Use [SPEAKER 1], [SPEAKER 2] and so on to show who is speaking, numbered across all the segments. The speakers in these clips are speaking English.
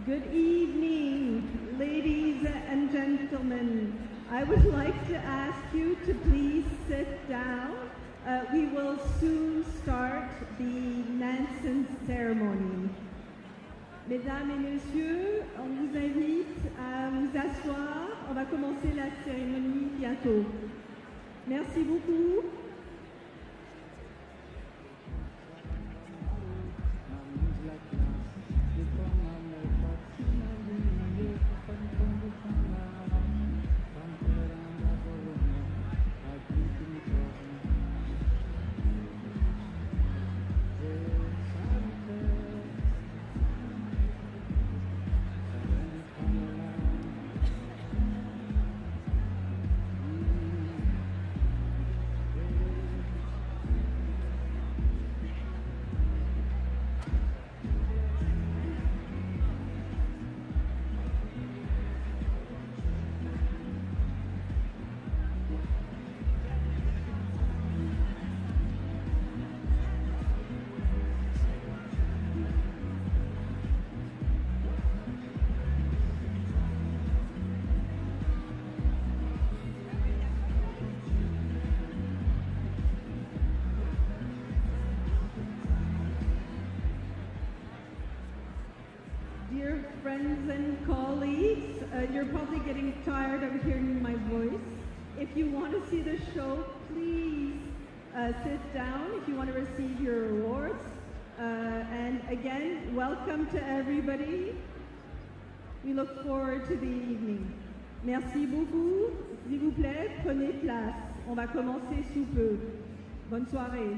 [SPEAKER 1] Good evening, ladies and gentlemen. I would like to ask you to please sit down. We will soon start the Nansen Ceremony. Mesdames et messieurs, on vous invite à vous asseoir. On va commencer la cérémonie bientôt. Merci beaucoup. Dear friends and colleagues, you're probably getting tired of hearing my voice. If you want to see the show, please sit down if you want to receive your awards. And again, welcome to everybody. We look forward to the evening. Merci beaucoup. S'il vous plaît, prenez place. On va commencer sous peu. Bonne soirée.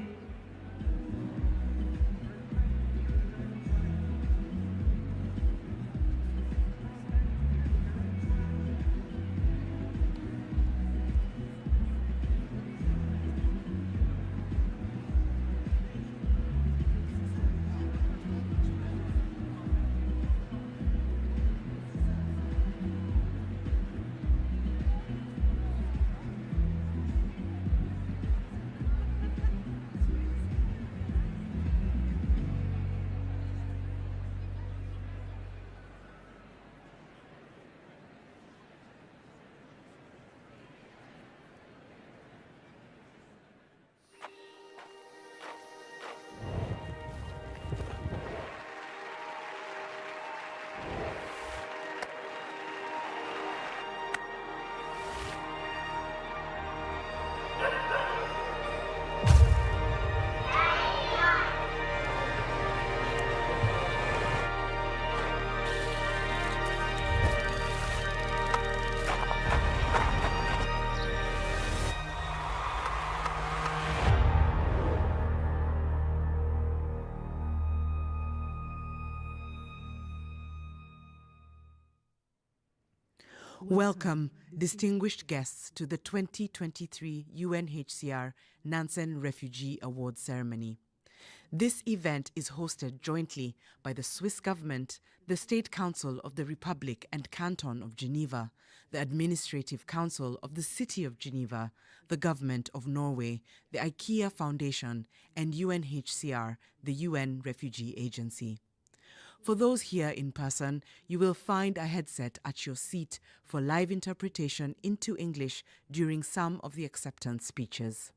[SPEAKER 2] Welcome, distinguished guests, to the 2023 UNHCR Nansen Refugee Award Ceremony. This event is hosted jointly by the Swiss government, the State Council of the Republic and Canton of Geneva, the Administrative Council of the City of Geneva, the Government of Norway, the IKEA Foundation, and UNHCR, the UN Refugee Agency. For those here in person, you will find a headset at your seat for live interpretation into English during some of the acceptance speeches.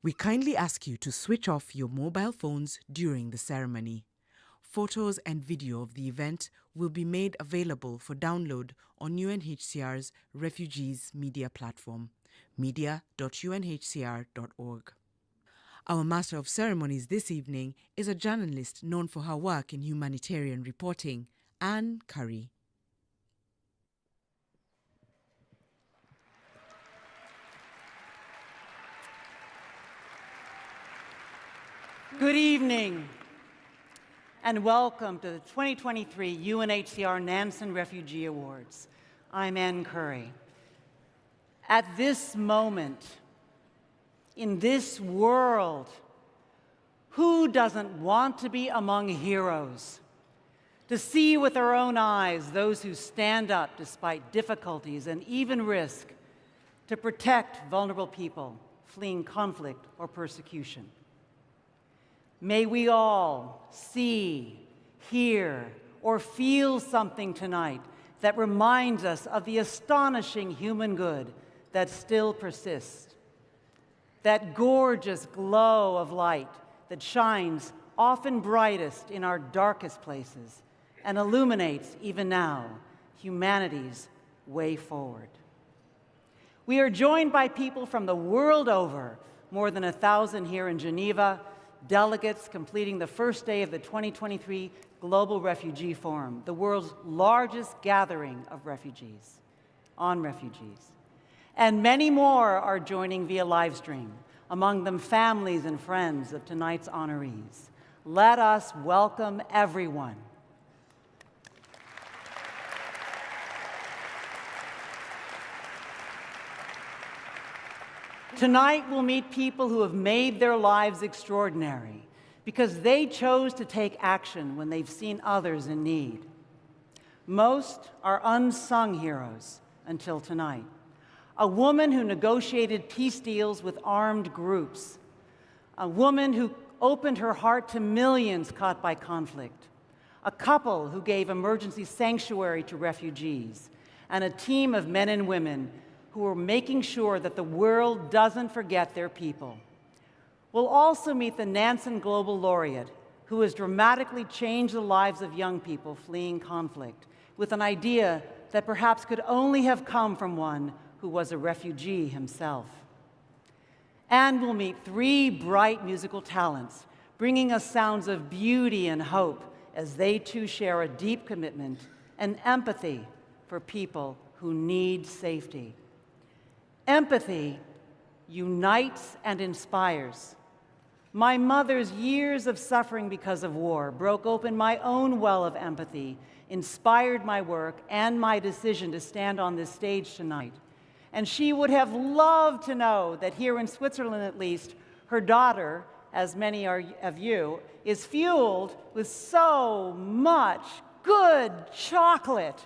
[SPEAKER 2] We kindly ask you to switch off your mobile phones during the ceremony. Photos and video of the event will be made available for download on UNHCR's Refugees Media platform, media.unhcr.org. Our Master of Ceremonies this evening is a journalist known for her work in humanitarian reporting, Anne Curry.
[SPEAKER 3] Good evening, and welcome to the 2023 UNHCR Nansen Refugee Awards. I'm Anne Curry. At this moment, in this world, who doesn't want to be among heroes? To see with our own eyes those who stand up despite difficulties and even risk to protect vulnerable people fleeing conflict or persecution. May we all see, hear, or feel something tonight that reminds us of the astonishing human good that still persists. That gorgeous glow of light that shines often brightest in our darkest places and illuminates, even now, humanity's way forward. We are joined by people from the world over, more than 1,000 here in Geneva, delegates completing the first day of the 2023 Global Refugee Forum, the world's largest gathering of refugees, on refugees. And many more are joining via livestream, among them families and friends of tonight's honorees. Let us welcome everyone. Tonight we'll meet people who have made their lives extraordinary because they chose to take action when they've seen others in need. Most are unsung heroes until tonight. A woman who negotiated peace deals with armed groups. A woman who opened her heart to millions caught by conflict. A couple who gave emergency sanctuary to refugees. And a team of men and women who are making sure that the world doesn't forget their people. We'll also meet the Nansen Global Laureate, who has dramatically changed the lives of young people fleeing conflict with an idea that perhaps could only have come from one who was a refugee himself. And we'll meet 3 bright musical talents, bringing us sounds of beauty and hope as they too share a deep commitment and empathy for people who need safety. Empathy unites and inspires. My mother's years of suffering because of war broke open my own well of empathy, inspired my work and my decision to stand on this stage tonight. And she would have loved to know that here in Switzerland, at least, her daughter, as many of you, is fueled with so much good chocolate.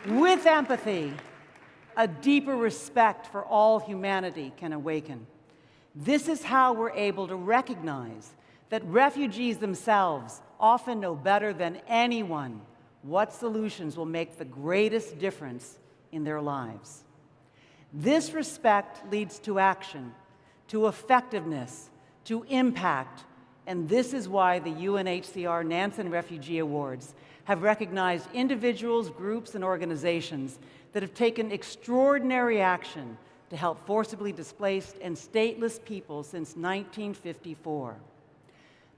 [SPEAKER 3] With empathy, a deeper respect for all humanity can awaken. This is how we're able to recognize that refugees themselves often know better than anyone what solutions will make the greatest difference in their lives. This respect leads to action, to effectiveness, to impact, and this is why the UNHCR Nansen Refugee Awards have recognized individuals, groups, and organizations that have taken extraordinary action to help forcibly displaced and stateless people since 1954.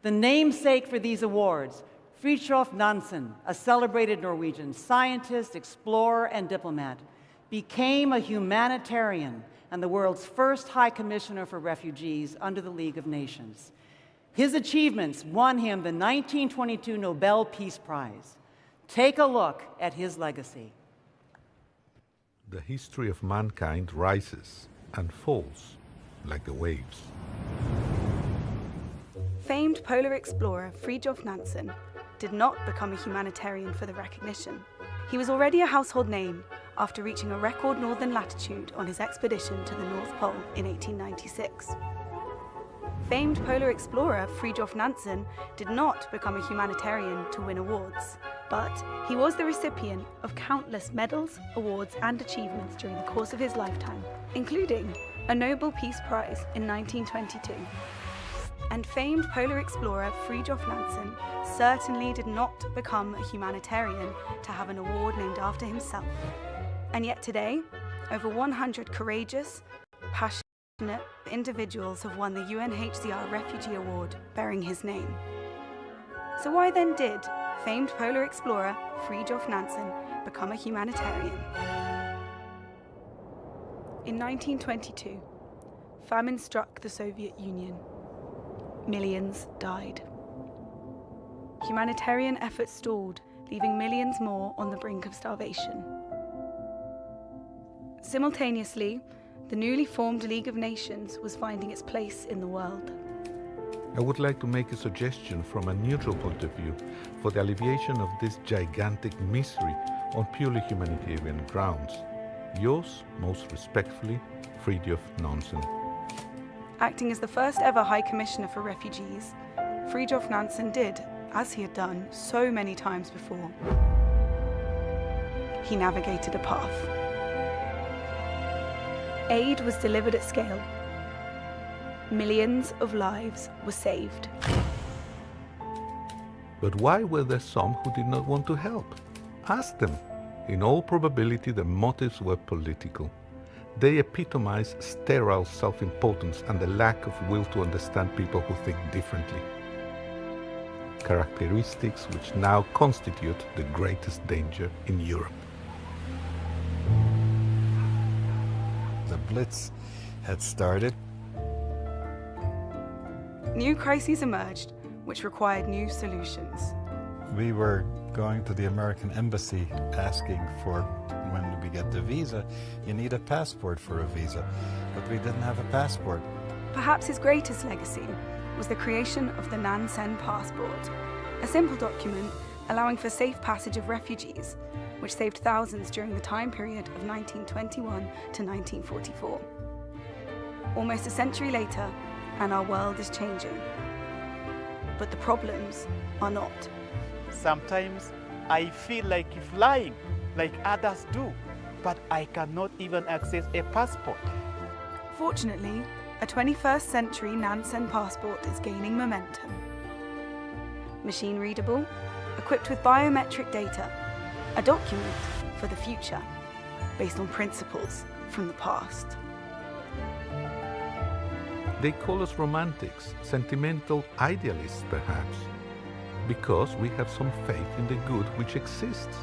[SPEAKER 3] The namesake for these awards, Fridtjof Nansen, a celebrated Norwegian scientist, explorer, and diplomat, became a humanitarian and the world's first High Commissioner for Refugees under the League of Nations. His achievements won him the 1922 Nobel Peace Prize. Take a look at his legacy.
[SPEAKER 4] The history of mankind rises and falls like the waves.
[SPEAKER 5] Famed polar explorer Fridtjof Nansen did not become a humanitarian for the recognition. He was already a household name after reaching a record northern latitude on his expedition to the North Pole in 1896. Famed polar explorer Fridtjof Nansen did not become a humanitarian to win awards, but he was the recipient of countless medals, awards, and achievements during the course of his lifetime, including a Nobel Peace Prize in 1922. And famed polar explorer Fridtjof Nansen certainly did not become a humanitarian to have an award named after himself. And yet today, over 100 courageous, passionate individuals have won the UNHCR Refugee Award bearing his name. So why then did famed polar explorer Fridtjof Nansen become a humanitarian? In 1922, famine struck the Soviet Union. Millions died. Humanitarian efforts stalled, leaving millions more on the brink of starvation. Simultaneously, the newly formed League of Nations was finding its place in the world.
[SPEAKER 4] I would like to make a suggestion from a neutral point of view for the alleviation of this gigantic misery on purely humanitarian grounds. Yours, most respectfully, Fridtjof Nansen.
[SPEAKER 5] Acting as the first ever High Commissioner for Refugees, Fridtjof Nansen did, as he had done so many times before. He navigated a path. Aid was delivered at scale. Millions of lives were saved.
[SPEAKER 4] But why were there some who did not want to help? Ask them. In all probability, the motives were political. They epitomize sterile self-importance and the lack of will to understand people who think differently. Characteristics which now constitute the greatest danger in Europe.
[SPEAKER 6] The Blitz had started.
[SPEAKER 5] New crises emerged, which required new solutions.
[SPEAKER 6] We were going to the American embassy asking for, when we get the visa, you need a passport for a visa. But we didn't have a passport.
[SPEAKER 5] Perhaps his greatest legacy was the creation of the Nansen passport, a simple document allowing for safe passage of refugees, which saved thousands during the time period of 1921 to 1944. Almost a century later, and our world is changing. But the problems are not.
[SPEAKER 7] Sometimes I feel like flying, like others do, but I cannot even access a passport.
[SPEAKER 5] Fortunately, a 21st century Nansen passport is gaining momentum. Machine readable, equipped with biometric data, a document for the future, based on principles from the past.
[SPEAKER 4] They call us romantics, sentimental idealists perhaps, because we have some faith in the good which exists,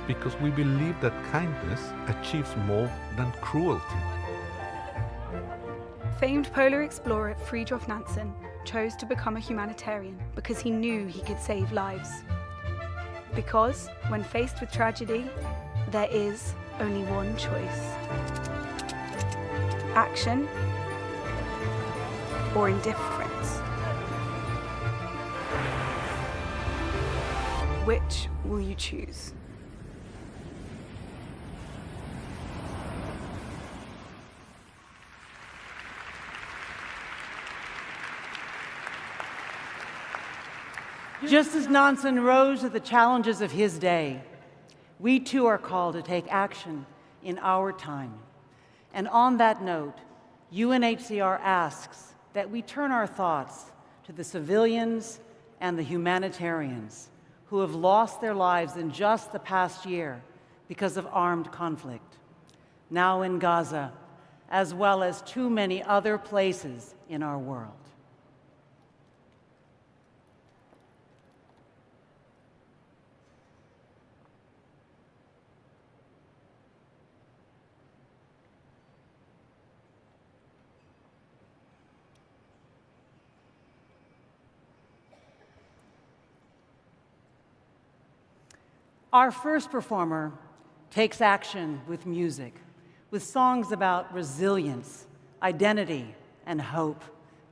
[SPEAKER 4] because we believe that kindness achieves more than cruelty.
[SPEAKER 5] Famed polar explorer Fridtjof Nansen chose to become a humanitarian because he knew he could save lives. Because when faced with tragedy, there is only one choice: action or indifference. Which will you choose?
[SPEAKER 3] Just as Nansen rose to the challenges of his day, we too are called to take action in our time. And on that note, UNHCR asks that we turn our thoughts to the civilians and the humanitarians who have lost their lives in just the past year because of armed conflict, now in Gaza, as well as too many other places in our world. Our first performer takes action with music, with songs about resilience, identity, and hope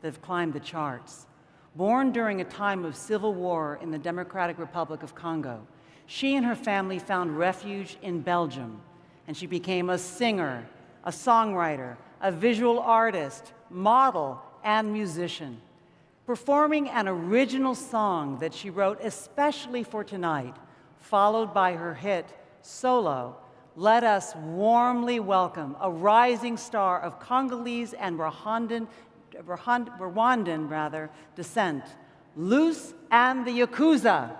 [SPEAKER 3] that have climbed the charts. Born during a time of civil war in the Democratic Republic of Congo, she and her family found refuge in Belgium, and she became a singer, a songwriter, a visual artist, model, and musician. Performing an original song that she wrote especially for tonight, followed by her hit, Solo, let us warmly welcome a rising star of Congolese and Rwandan descent, Luce and the Yakuza.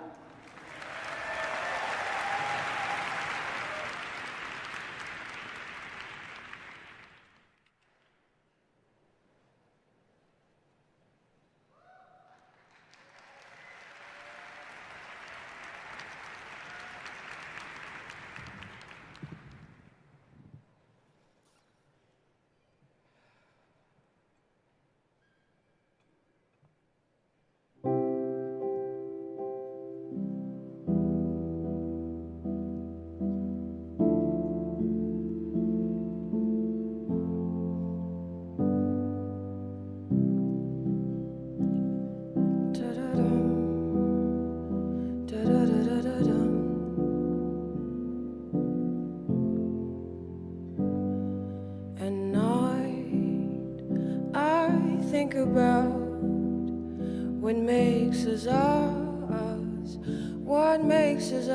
[SPEAKER 8] makes us us? What makes us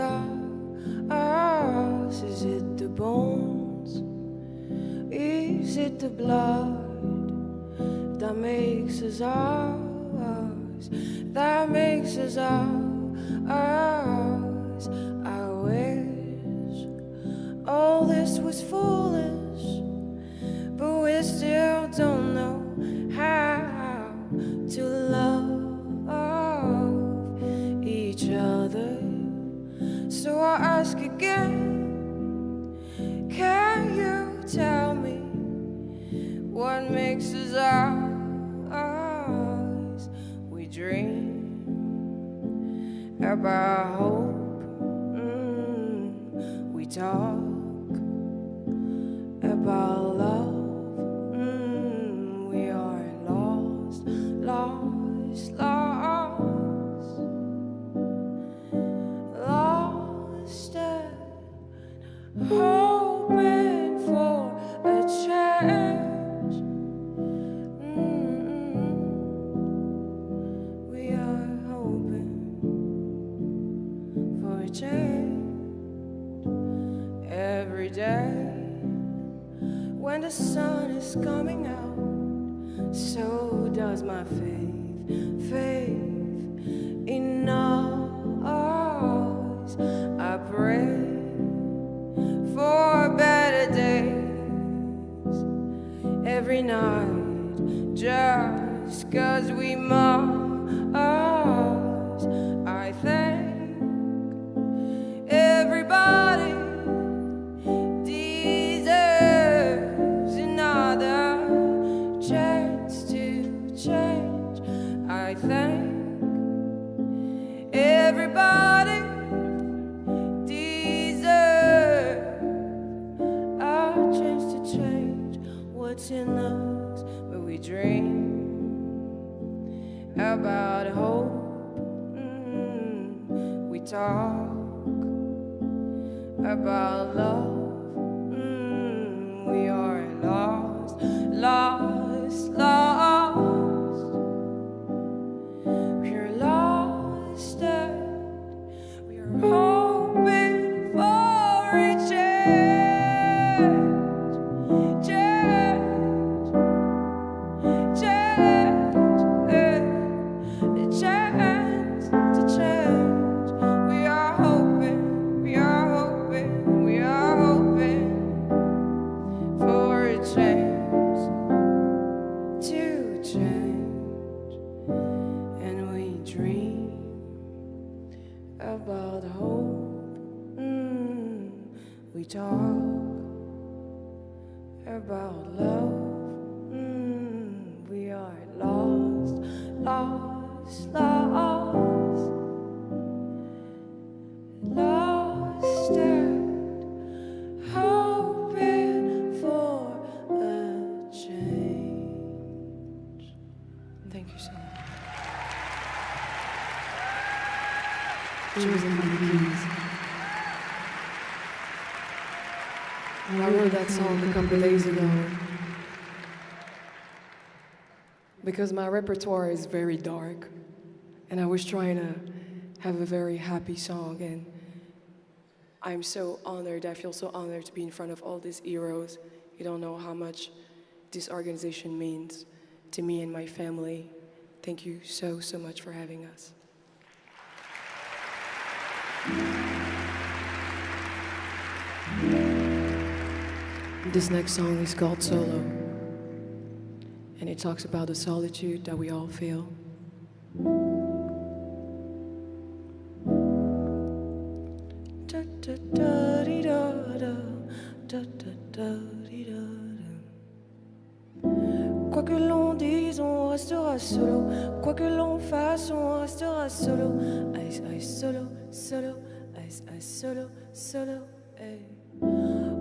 [SPEAKER 8] us? Is it the bones? Is it the blood that makes us us? That makes us us. I wish all this was foolish, but we still don't know how to love each other. So I ask again, can you tell me what makes us us? We dream about hope, we talk about love. We are lost, lost, lost, lost and hoping for a change. We are hoping for a change every day. When the sun is coming out, so does my faith, faith in us. I pray for better days every night, just 'cause we must. I thank everybody deserves another chance to change. I thank everybody deserves a chance to change what's in us. But we dream about hope, we talk about love. We are lost, lost, lost. We're lost and we are hoping for a change, change, change, a chance to change. We are hoping, we are hoping, we are hoping for a change, to change. And we dream about hope, we talk about love. We are lost, lost, lost, lost and hoping for a change. Thank you so much.
[SPEAKER 9] I wrote that song a couple days ago because my repertoire is very dark and I was trying to have a very happy song, and I'm so honored, I feel so honored to be in front of all these heroes. You don't know how much this organization means to me and my family. Thank you so, so much for having us. This next song is called Solo, and it talks about the solitude that we all feel.
[SPEAKER 8] Quoi que l'on dise, on restera solo. Quoi que l'on fasse, on restera solo. Ice, ice, solo, solo. Ice, ice, solo, solo. Hey.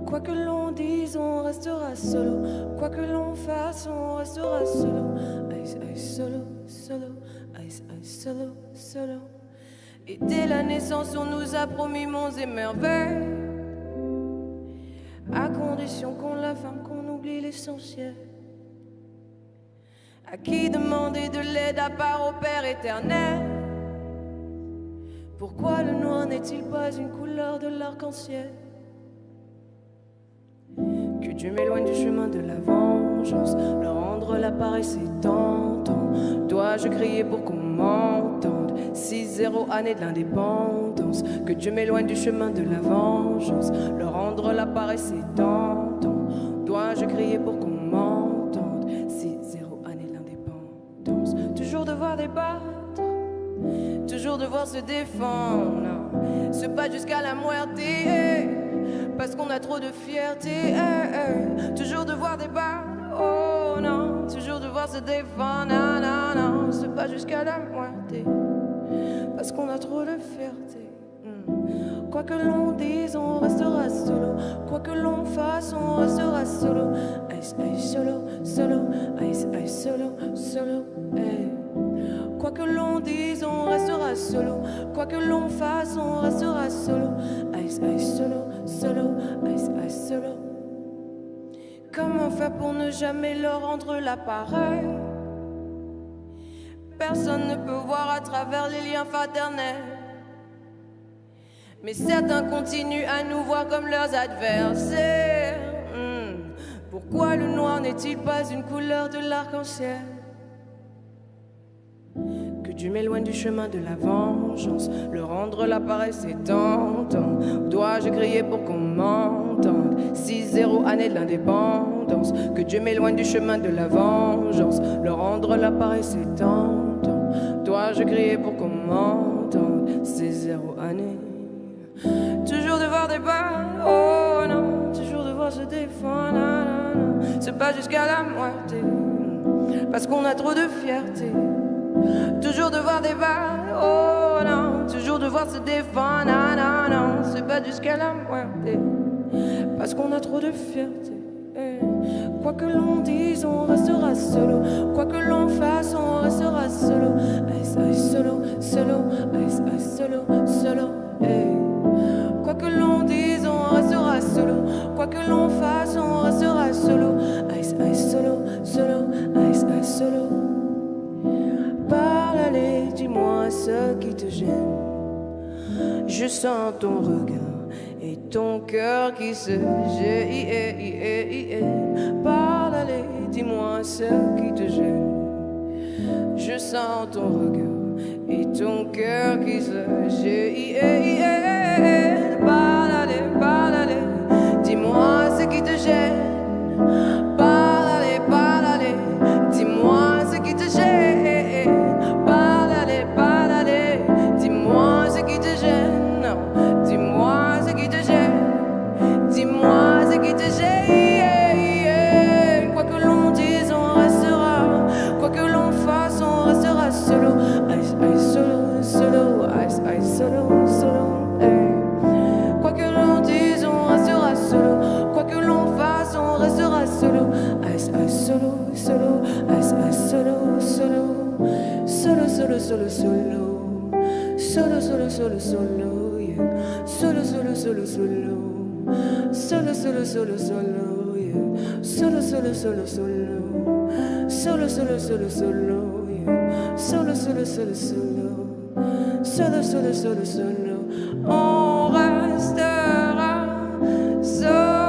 [SPEAKER 8] Quoi que l'on dise, on restera solo. Quoi que l'on fasse, on restera solo. Ice, ice, solo, solo. Ice, ice, solo, solo. Et dès la naissance, on nous a promis monts et merveilles, à condition qu'on la ferme, qu'on oublie l'essentiel. À qui demander de l'aide à part au Père éternel? Pourquoi le noir n'est-il pas une couleur de l'arc-en-ciel? Que Dieu m'éloigne du chemin de la vengeance, le rendre la paresse est tentant. Dois-je crier pour qu'on m'entende? 6-0 année de l'indépendance. Que Dieu m'éloigne du chemin de la vengeance, le rendre la paresse est tentant. Dois-je crier pour qu'on m'entende? 6-0 année de l'indépendance. Toujours devoir débattre, toujours devoir se défendre, se battre jusqu'à la muerte, parce qu'on a trop de fierté. Toujours devoir débattre, oh non, toujours devoir se défendre, non, non, non, se battre jusqu'à la muerte, parce qu'on a trop de fierté. Quoi que l'on dise, on restera solo. Quoi que l'on fasse, on restera solo. Ice, ice, solo, solo, ice, ice, solo, solo, hey. Quoi que l'on dise, on restera solo. Quoi que l'on fasse, on restera solo. Ice, ice, solo, solo, ice, ice, solo. Comment faire pour ne jamais leur rendre l'appareil? Personne ne peut voir à travers les liens fraternels, mais certains continuent à nous voir comme leurs adversaires. Pourquoi le noir n'est-il pas une couleur de l'arc-en-ciel? Que Dieu m'éloigne du chemin de la vengeance, le rendre la paresse est tentant. Dois-je crier pour qu'on m'entende? 6-0 année de l'indépendance. Que Dieu m'éloigne du chemin de la vengeance, le rendre la paresse est tentant. Dois-je crier pour qu'on m'entende? 6-0 année. Toujours devoir débattre, oh non, toujours devoir se défendre, non, non, non. C'est pas jusqu'à la moitié, parce qu'on a trop de fierté. Toujours devoir débattre, oh non, toujours devoir se défendre, non, non, non. C'est pas jusqu'à la moitié, parce qu'on a trop de fierté. Quoi que l'on dise, on restera solo. Quoi que l'on fasse, on restera solo. Ice, ice, solo, solo, ice, ice, solo, solo, hey. Quoi que l'on dise, on restera solo. Quoi que l'on fasse, on restera solo. Ice, ice, solo, solo, ice, ice, solo. Parle, allez, dis-moi ce qui te gêne. Je sens ton regard et ton cœur qui se gêne. Parle, allez, dis-moi ce qui te gêne. Je sens ton regard et ton cœur qui se gêne. Parle, allez, dis-moi ce qui te gêne. Parle, allez, dis-moi ce qui te gêne. Parle, allez, dis-moi ce qui te gêne. Dis-moi ce qui te gêne. Dis-moi ce qui te gêne. Quoi que l'on dise, on restera. Quoi que l'on fasse, on restera solo. Ice, ice, solo, solo, ice, ice, solo, solo. Quoi que l'on dise, on restera solo. Quoi que l'on fasse, on restera solo. Ice, ice, solo, solo, ice, ice, solo, solo. Solo, solo, solo, solo. Solo, solo, solo, solo, yeah. Solo, solo, solo, solo. Solo, solo, solo, solo, yeah. Solo, solo, solo, solo. Solo, solo, solo, solo, yeah. Solo, solo, solo, solo. Solo, solo, solo, solo. On restera solo.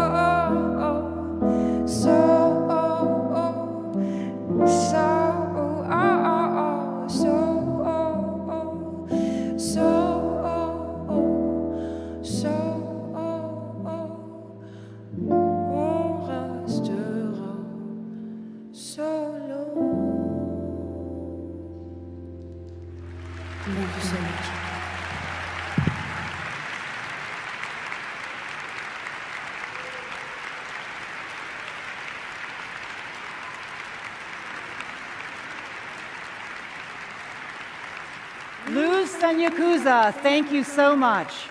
[SPEAKER 3] Yakuza, thank you so much.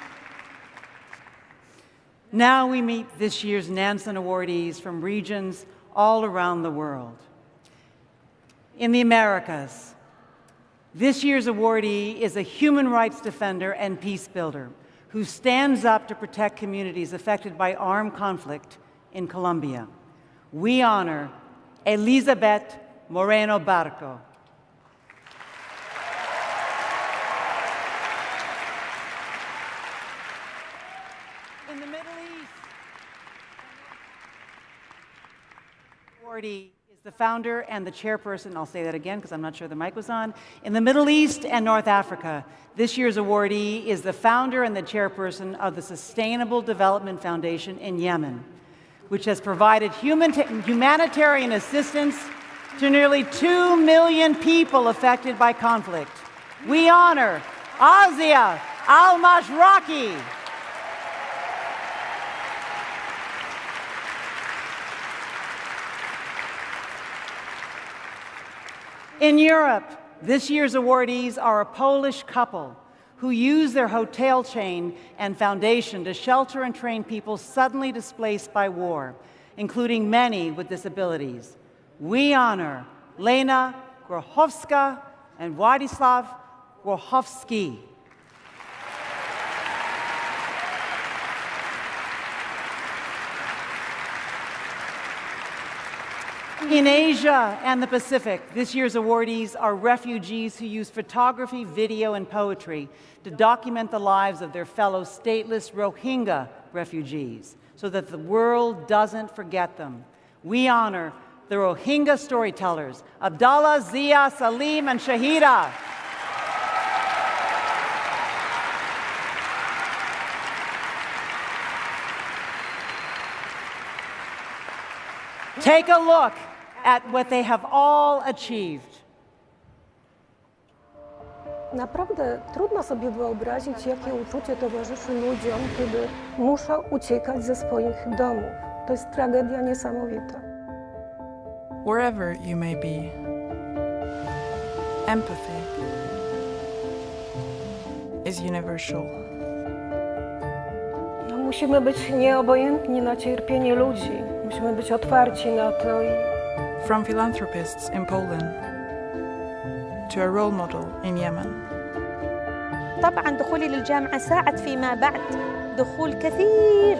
[SPEAKER 3] Now we meet this year's Nansen awardees from regions all around the world. In the Americas, this year's awardee is a human rights defender and peace builder who stands up to protect communities affected by armed conflict in Colombia. We honor Elizabeth Moreno Barco. In the Middle East, awardee is the founder and the chairperson, I'll say that again because I'm not sure the mic was on. In the Middle East and North Africa, this year's awardee is the founder and the chairperson of the Sustainable Development Foundation in Yemen, which has provided humanitarian assistance to nearly 2 million people affected by conflict. We honor Ásia al-Mashraqi. In Europe, this year's awardees are a Polish couple who use their hotel chain and foundation to shelter and train people suddenly displaced by war, including many with disabilities. We honor Lena Grochowska and Władysław Grochowski. In Asia and the Pacific, this year's awardees are refugees who use photography, video, and poetry to document the lives of their fellow stateless Rohingya refugees so that the world doesn't forget them. We honor the Rohingya storytellers, Abdallah, Zia, Salim, and Shahida. Take a look at what they have all achieved.
[SPEAKER 10] Naprawdę trudno sobie wyobrazić, jakie uczucie towarzyszy ludziom, kiedy muszą uciekać ze swoich domów. To jest tragedia niesamowita.
[SPEAKER 11] Wherever you may be, empathy is universal.
[SPEAKER 10] No, musimy być nieobojętni na cierpienie ludzi. Musimy być otwarci na to.
[SPEAKER 11] From philanthropists in Poland to a role model in Yemen.
[SPEAKER 12] طبعاً دخولي للجامعة ساعد فيما بعد دخول كثير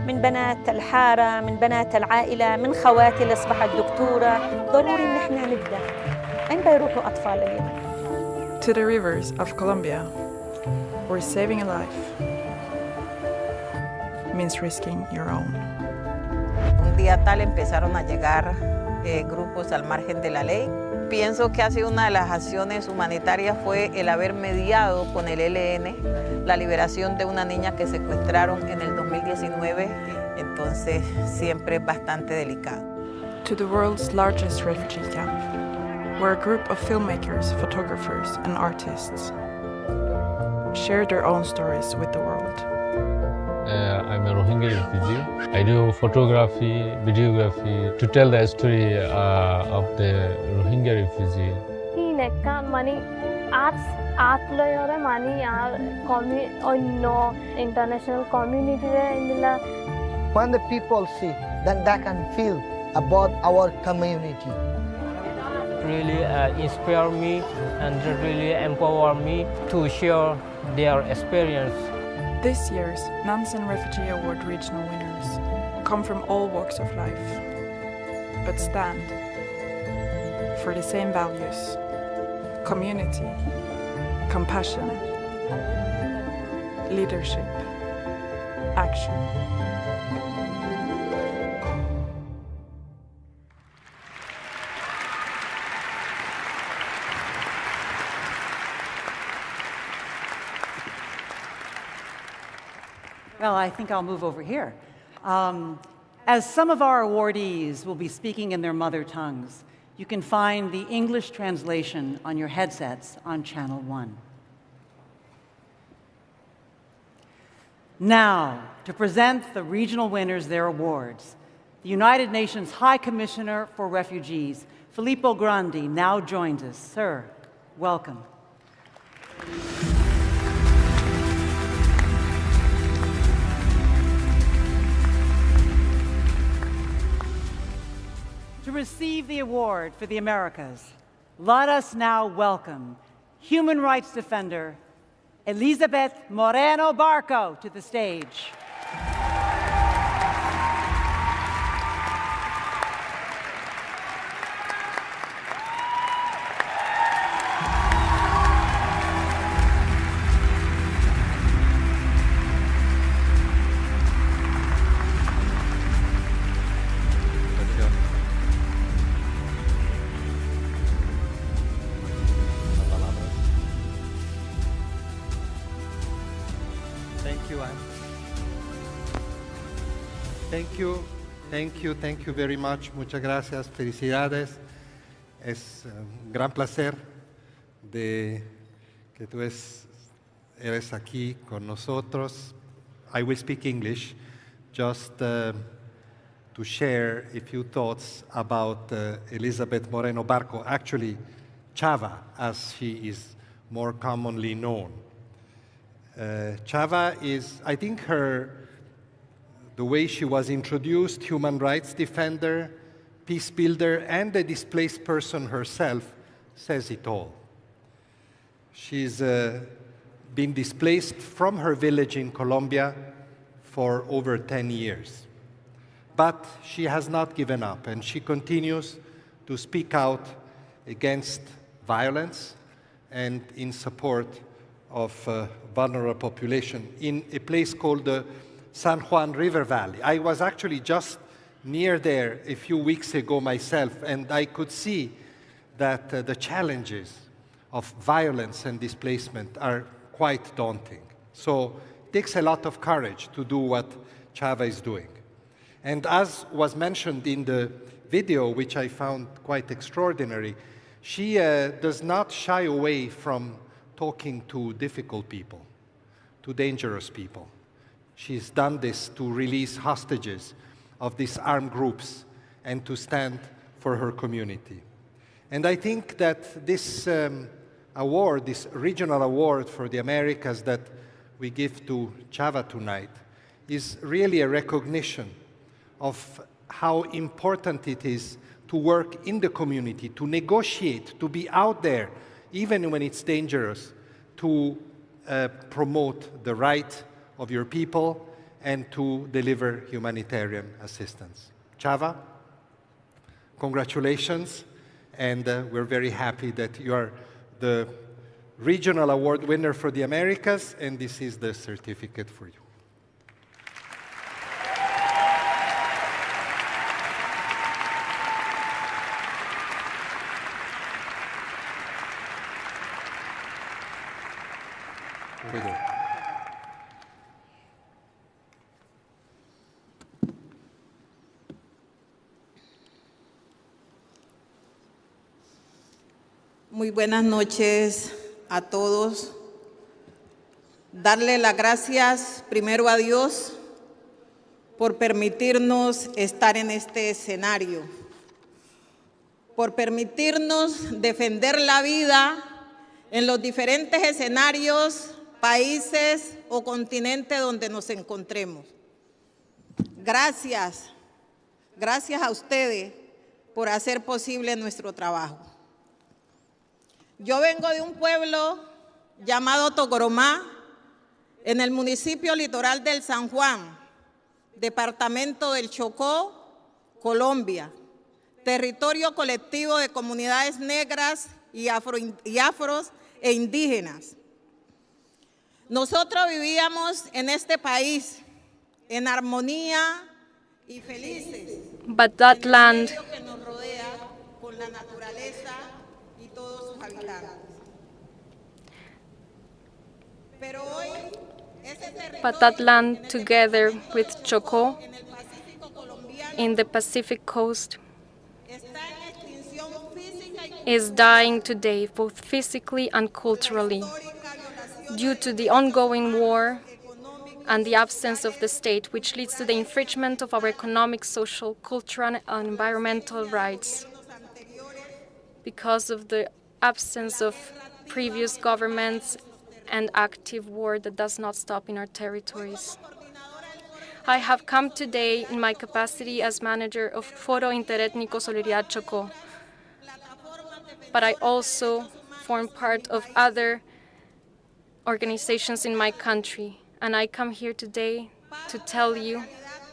[SPEAKER 12] من بنات الحارة، من بنات العائلة، من خواتي اللي أصبحت دكتورة. ضروري إن إحنا نبدأ. أين بيروحوا أطفال اليمن؟
[SPEAKER 11] To the rivers of Colombia, where saving a life means risking your own.
[SPEAKER 13] Un día tal empezaron a llegar grupos al margen de la ley. Pienso que ha sido una de las acciones humanitarias fue el haber mediado con el ELN la liberación de una niña que secuestraron en el 2019, entonces siempre es bastante delicado.
[SPEAKER 11] To the world's largest refugee camp, where a group of filmmakers, photographers, and artists share their own stories with the world.
[SPEAKER 14] I'm a Rohingya refugee. I do photography, videography to tell the story of the Rohingya refugee.
[SPEAKER 15] International community
[SPEAKER 16] when the people see, then they can feel about our community.
[SPEAKER 17] Really inspire me and really empower me to share their experience.
[SPEAKER 11] This year's Nansen Refugee Award regional winners come from all walks of life, but stand for the same values: community, compassion, leadership, action.
[SPEAKER 3] Well, I think I'll move over here. As some of our awardees will be speaking in their mother tongues, you can find the English translation on your headsets on Channel 1. Now, to present the regional winners their awards, the United Nations High Commissioner for Refugees, Filippo Grandi, now joins us. Sir, welcome. To receive the award for the Americas, let us now welcome human rights defender Elizabeth Moreno Barco to the stage.
[SPEAKER 15] Thank you, Anne. Thank you very much. Muchas gracias. Felicidades. Es un gran placer de que tú eres aquí con nosotros. I will speak English just to share a few thoughts about Elizabeth Moreno Barco, actually Chava, as she is more commonly known. Chava is, I think the way she was introduced, human rights defender, peace builder, and a displaced person herself, says it all. She's been displaced from her village in Colombia for over 10 years. But she has not given up, and she continues to speak out against violence and in support of vulnerable population in a place called the San Juan River Valley. I was actually just near there a few weeks ago myself, and I could see that the challenges of violence and displacement are quite daunting. So it takes a lot of courage to do what Chava is doing. And as was mentioned in the video, which I found quite extraordinary, she does not shy away from talking to difficult people, to dangerous people. She's done this to release hostages of these armed groups and to stand for her community. And I think that this award, this regional award for the Americas that we give to Chava tonight, is really a recognition of how important it is to work in the community, to negotiate, to be out there, even when it's dangerous, to promote the right of your people and to deliver humanitarian assistance. Chava, congratulations, and we're very happy that you are the regional award winner for the Americas, and this is the certificate for you.
[SPEAKER 13] Muy buenas noches a todos. Darle las gracias primero a Dios por permitirnos estar en este escenario, por permitirnos defender la vida en los diferentes escenarios, países o continentes donde nos encontremos. Gracias a ustedes por hacer posible nuestro trabajo. Yo vengo de un pueblo llamado Togoromá, en el municipio litoral del San Juan, departamento del Chocó, Colombia, territorio colectivo de comunidades negras y afros e indígenas. Nosotros vivíamos en este país en armonía y felices.
[SPEAKER 18] But that land
[SPEAKER 13] que nos rodea con la naturaleza y todos sus habitantes. Pero hoy
[SPEAKER 18] But that land, together with Chocó, in the Pacific coast, is dying today, both physically and culturally, due to the ongoing war and the absence of the state, which leads to the infringement of our economic, social, cultural, and environmental rights, because of the absence of previous governments and active war that does not stop in our territories. I have come today in my capacity as manager of Foro Interétnico Solidaridad Chocó, but I also form part of other organizations in my country, and I come here today to tell you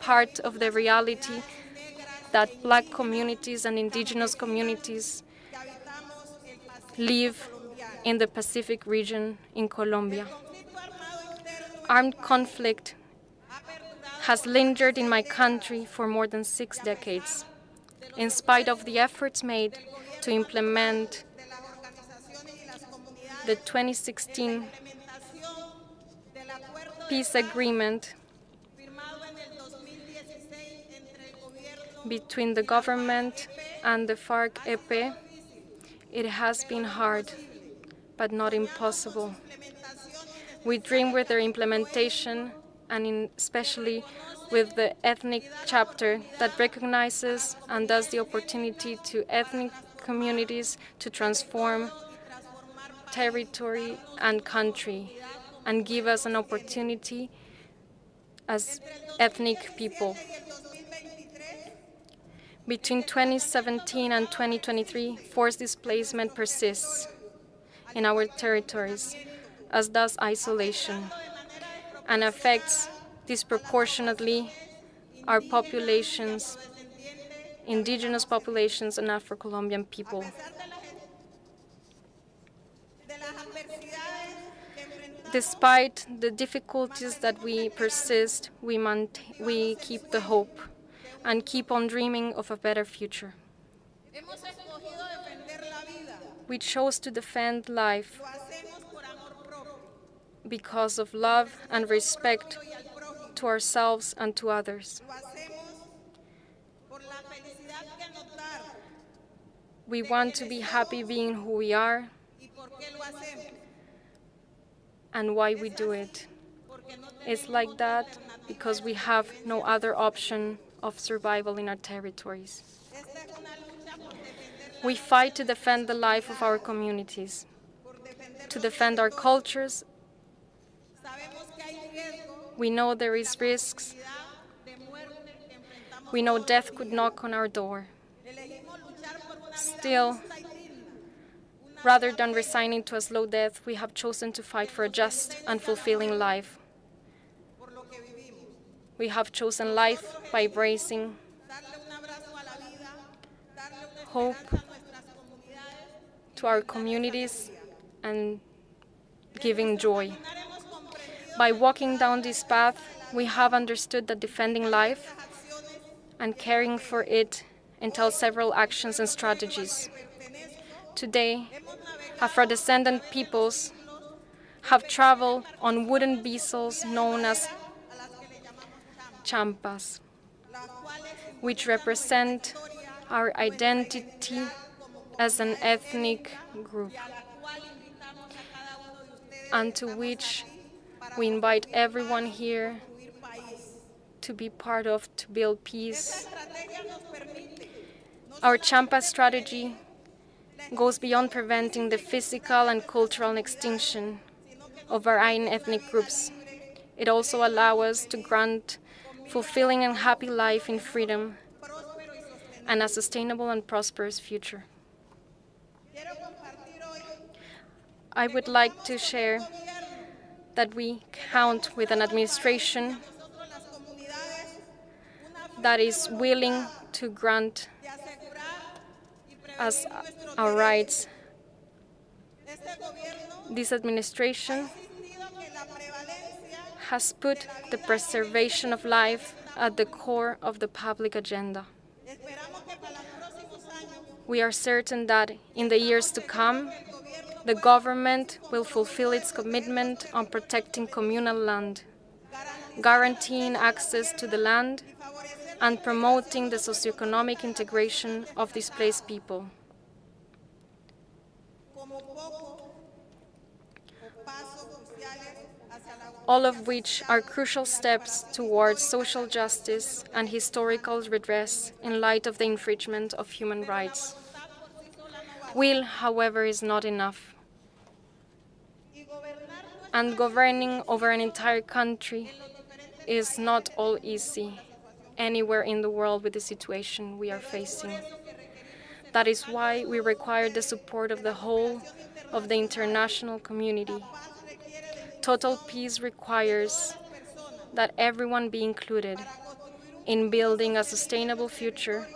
[SPEAKER 18] part of the reality that Black communities and indigenous communities live in the Pacific region in Colombia. Armed conflict has lingered in my country for more than 6 decades, in spite of the efforts made to implement the 2016 peace agreement between the government and the FARC-EP, it has been hard, but not impossible. We dream with their implementation, and especially with the ethnic chapter that recognizes and does the opportunity to ethnic communities to transform territory and country and give us an opportunity as ethnic people. Between 2017 and 2023, forced displacement persists in our territories, as does isolation, and affects disproportionately our populations, indigenous populations, and Afro-Colombian people. Despite the difficulties that we persist, we keep the hope and keep on dreaming of a better future. We chose to defend life because of love and respect to ourselves and to others. We want to be happy being who we are and why we do it. It's like that because we have no other option of survival in our territories. We fight to defend the life of our communities, to defend our cultures. We know there is risks. We know death could knock on our door. Still, rather than resigning to a slow death, we have chosen to fight for a just and fulfilling life. We have chosen life by embracing hope to our communities and giving joy. By walking down this path, we have understood that defending life and caring for it entails several actions and strategies. Today, Afro-descendant peoples have traveled on wooden vessels known as champas, which represent our identity as an ethnic group, and to which we invite everyone here to be part of to build peace. Our champa strategy goes beyond preventing the physical and cultural extinction of varying ethnic groups. It also allows us to grant fulfilling and happy life in freedom and a sustainable and prosperous future. I would like to share that we count with an administration that is willing to grant us our rights. This administration has put the preservation of life at the core of the public agenda. We are certain that in the years to come, the government will fulfill its commitment on protecting communal land, guaranteeing access to the land, and promoting the socioeconomic integration of displaced people. All of which are crucial steps towards social justice and historical redress in light of the infringement of human rights. Will, however, is not enough. And governing over an entire country is not all easy anywhere in the world with the situation we are facing. That is why we require the support of the whole of the international community. Total peace requires that everyone be included in building a sustainable future,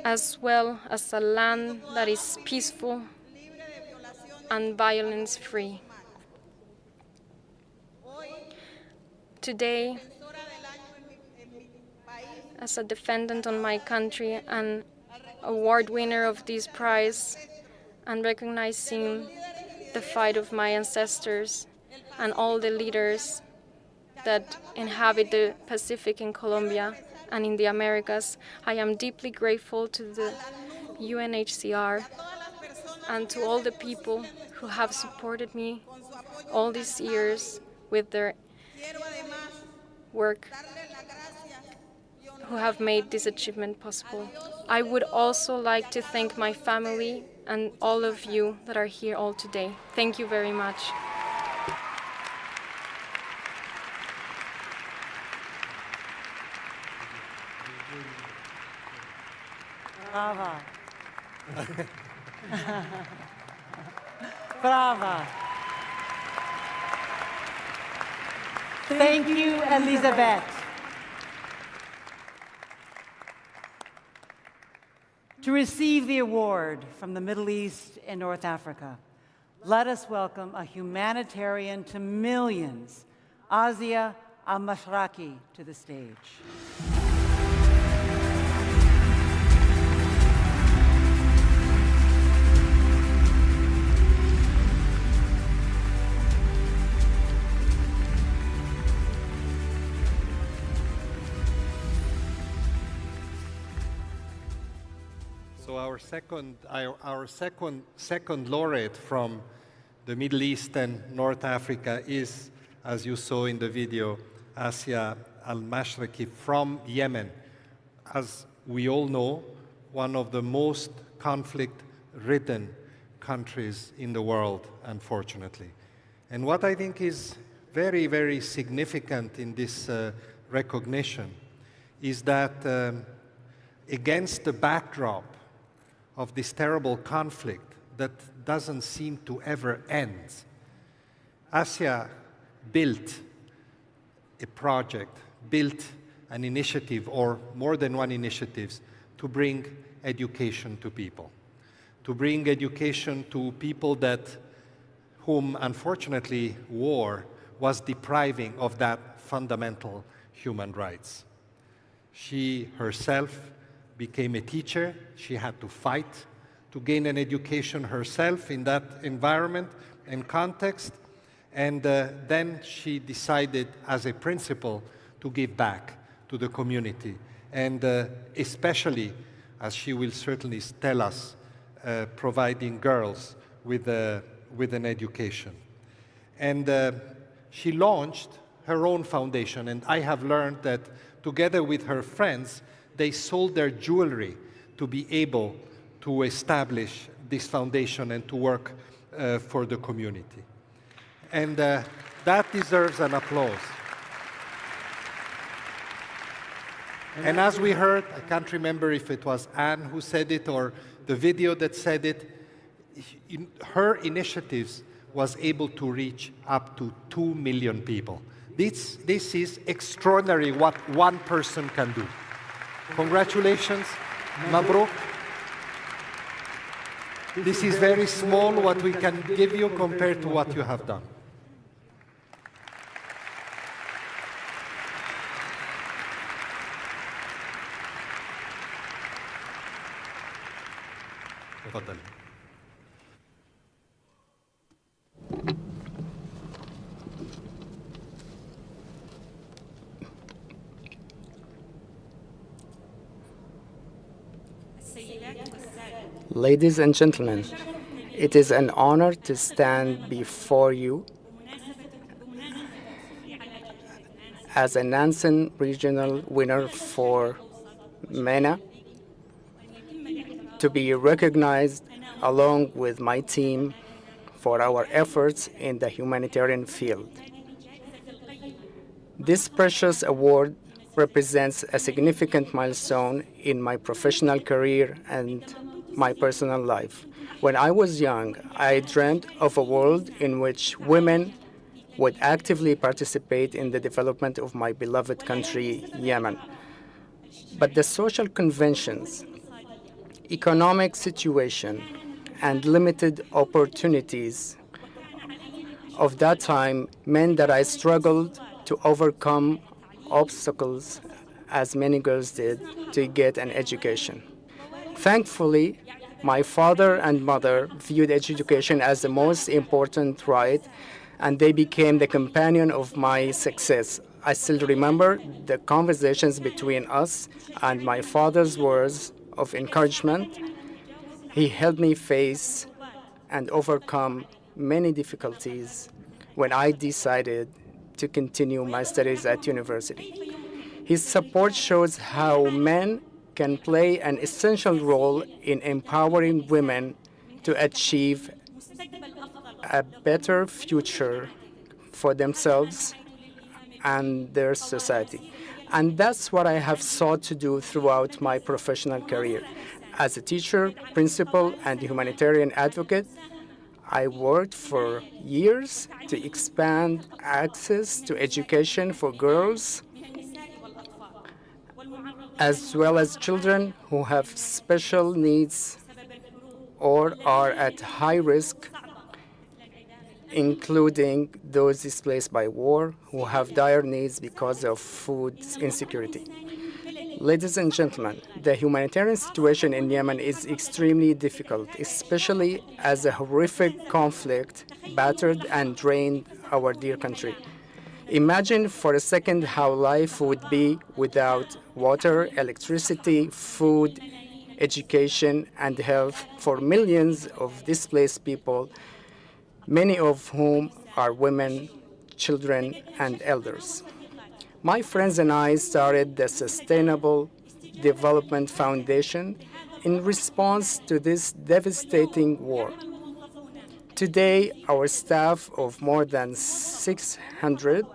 [SPEAKER 18] as well as a land that is peaceful and violence-free. Today, as a defendant on my country and award winner of this prize, and recognizing the fight of my ancestors and all the leaders that inhabit the Pacific in Colombia and in the Americas. I am deeply grateful to the UNHCR and to all the people who have supported me all these years with their work, who have made this achievement possible. I would also like to thank my family and all of you that are here all today. Thank you very much.
[SPEAKER 3] Brava. Brava. Thank you, Elizabeth. To receive the award from the Middle East and North Africa, let us welcome a humanitarian to millions, Ásia al-Mashraqi, to the stage.
[SPEAKER 15] So our second laureate from the Middle East and North Africa is, as you saw in the video, Ásia al-Mashraqi from Yemen. As we all know, one of the most conflict-ridden countries in the world, unfortunately. And what I think is very, very significant in this recognition is that against the backdrop of this terrible conflict that doesn't seem to ever end, Ásia built a project, built an initiative, or more than one initiatives, to bring education to people. To bring education to people whom, unfortunately, war was depriving of that fundamental human rights. She herself became a teacher. She had to fight to gain an education herself in that environment and context. And then she decided, as a principle, to give back to the community. And especially, as she will certainly tell us, providing girls with an education. And she launched her own foundation. And I have learned that together with her friends, they sold their jewelry to be able to establish this foundation and to work for the community. And that deserves an applause. And as we heard, I can't remember if it was Anne who said it or the video that said it, her initiatives was able to reach up to 2 million people. This is extraordinary what one person can do. Congratulations, Mabruk. This is very small what we can give you compared to what you have done. تفضل.
[SPEAKER 19] Ladies and gentlemen, it is an honor to stand before you as a Nansen regional winner for MENA, to be recognized along with my team for our efforts in the humanitarian field. This precious award represents a significant milestone in my professional career and my personal life. When I was young, I dreamt of a world in which women would actively participate in the development of my beloved country, Yemen. But the social conventions, economic situation, and limited opportunities of that time meant that I struggled to overcome obstacles, as many girls did, to get an education. Thankfully, My father and mother viewed education as the most important right, and they became the companion of my success. I still remember the conversations between us and my father's words of encouragement. He helped me face and overcome many difficulties when I decided to continue my studies at university. His support shows how men can play an essential role in empowering women to achieve a better future for themselves and their society. And that's what I have sought to do throughout my professional career. As a teacher, principal, and humanitarian advocate, I worked for years to expand access to education for girls, as well as children who have special needs or are at high risk, including those displaced by war who have dire needs because of food insecurity. Ladies and gentlemen, the humanitarian situation in Yemen is extremely difficult, especially as a horrific conflict battered and drained our dear country. Imagine for a second how life would be without water, electricity, food, education, and health for millions of displaced people, many of whom are women, children, and elders. My friends and I started the Sustainable Development Foundation in response to this devastating war. Today, our staff of more than 600,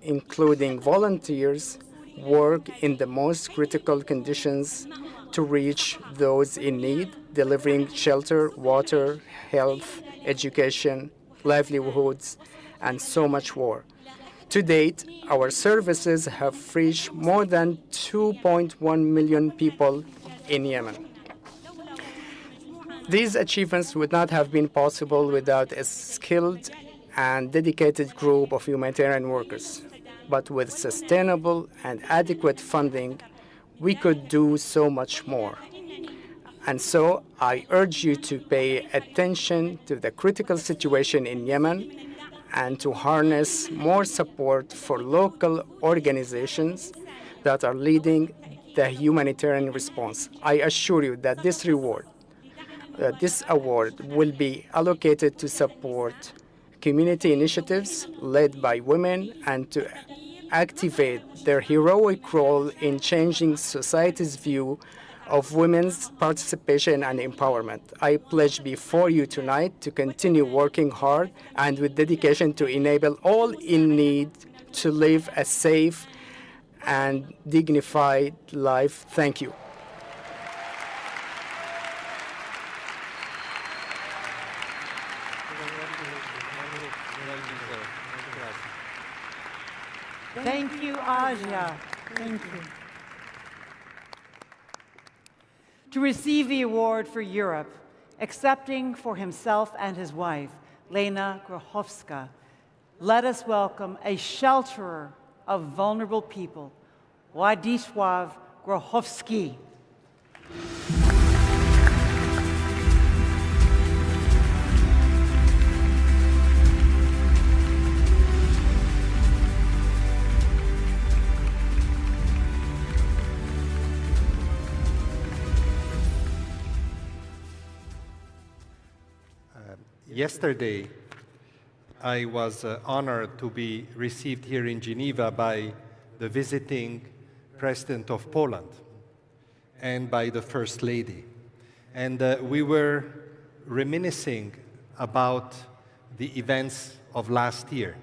[SPEAKER 19] including volunteers, work in the most critical conditions to reach those in need, delivering shelter, water, health, education, livelihoods, and so much more. To date, our services have reached more than 2.1 million people in Yemen. These achievements would not have been possible without a skilled and dedicated group of humanitarian workers. But with sustainable and adequate funding, we could do so much more. And so I urge you to pay attention to the critical situation in Yemen and to harness more support for local organizations that are leading the humanitarian response. I assure you that this award will be allocated to support community initiatives led by women and to activate their heroic role in changing society's view of women's participation and empowerment. I pledge before you tonight to continue working hard and with dedication to enable all in need to live a safe and dignified life. Thank you.
[SPEAKER 3] Thank you, Asia. Thank you. To receive the award for Europe, accepting for himself and his wife, Lena Grochowska, let us welcome a shelterer of vulnerable people, Władysław Grochowski.
[SPEAKER 15] Yesterday, I was honored to be received here in Geneva by the visiting President of Poland and by the First Lady. And we were reminiscing about the events of last year.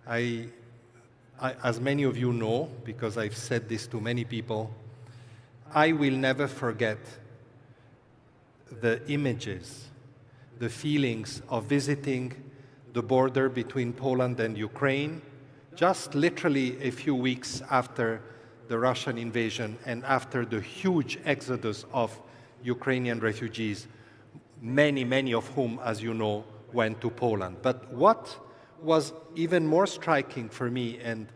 [SPEAKER 15] As many of you know, because I've said this to many people, I will never forget the images, the feelings of visiting the border between Poland and Ukraine, just literally a few weeks after the Russian invasion and after the huge exodus of Ukrainian refugees, many of whom, as you know, went to Poland. But what was even more striking for me, and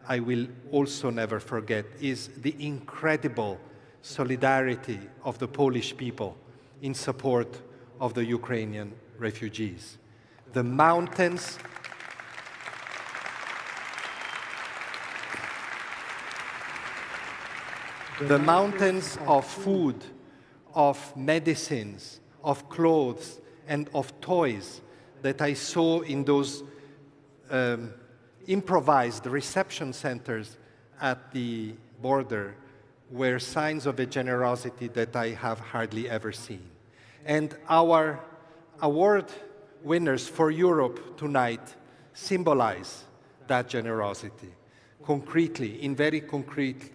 [SPEAKER 15] I will also never forget, is the incredible solidarity of the Polish people in support of the Ukrainian refugees. The mountains of food, of medicines, of clothes, and of toys that I saw in those improvised reception centers at the border were signs of a generosity that I have hardly ever seen. And our award winners for Europe tonight symbolize that generosity concretely, in very concrete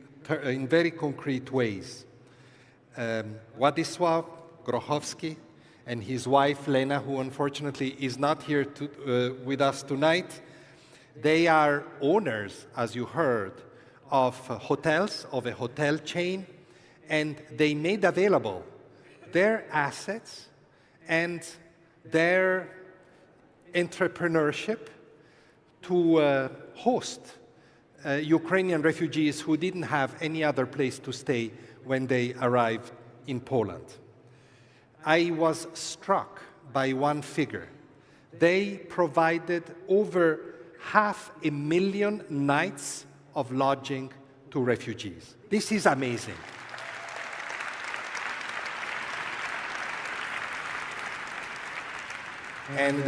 [SPEAKER 15] ways. Władysław Grochowski and his wife Lena, who unfortunately is not here with us tonight, they are owners, as you heard, of hotels, of a hotel chain, and they made available their assets and their entrepreneurship to host Ukrainian refugees who didn't have any other place to stay when they arrived in Poland. I was struck by one figure. They provided over 500,000 nights of lodging to refugees. This is amazing. And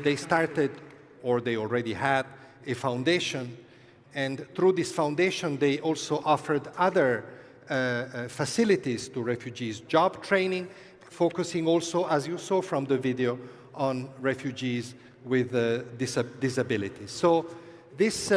[SPEAKER 15] they started, or they already had, a foundation. And through this foundation, they also offered other facilities to refugees, job training, focusing also, as you saw from the video, on refugees with disabilities. So this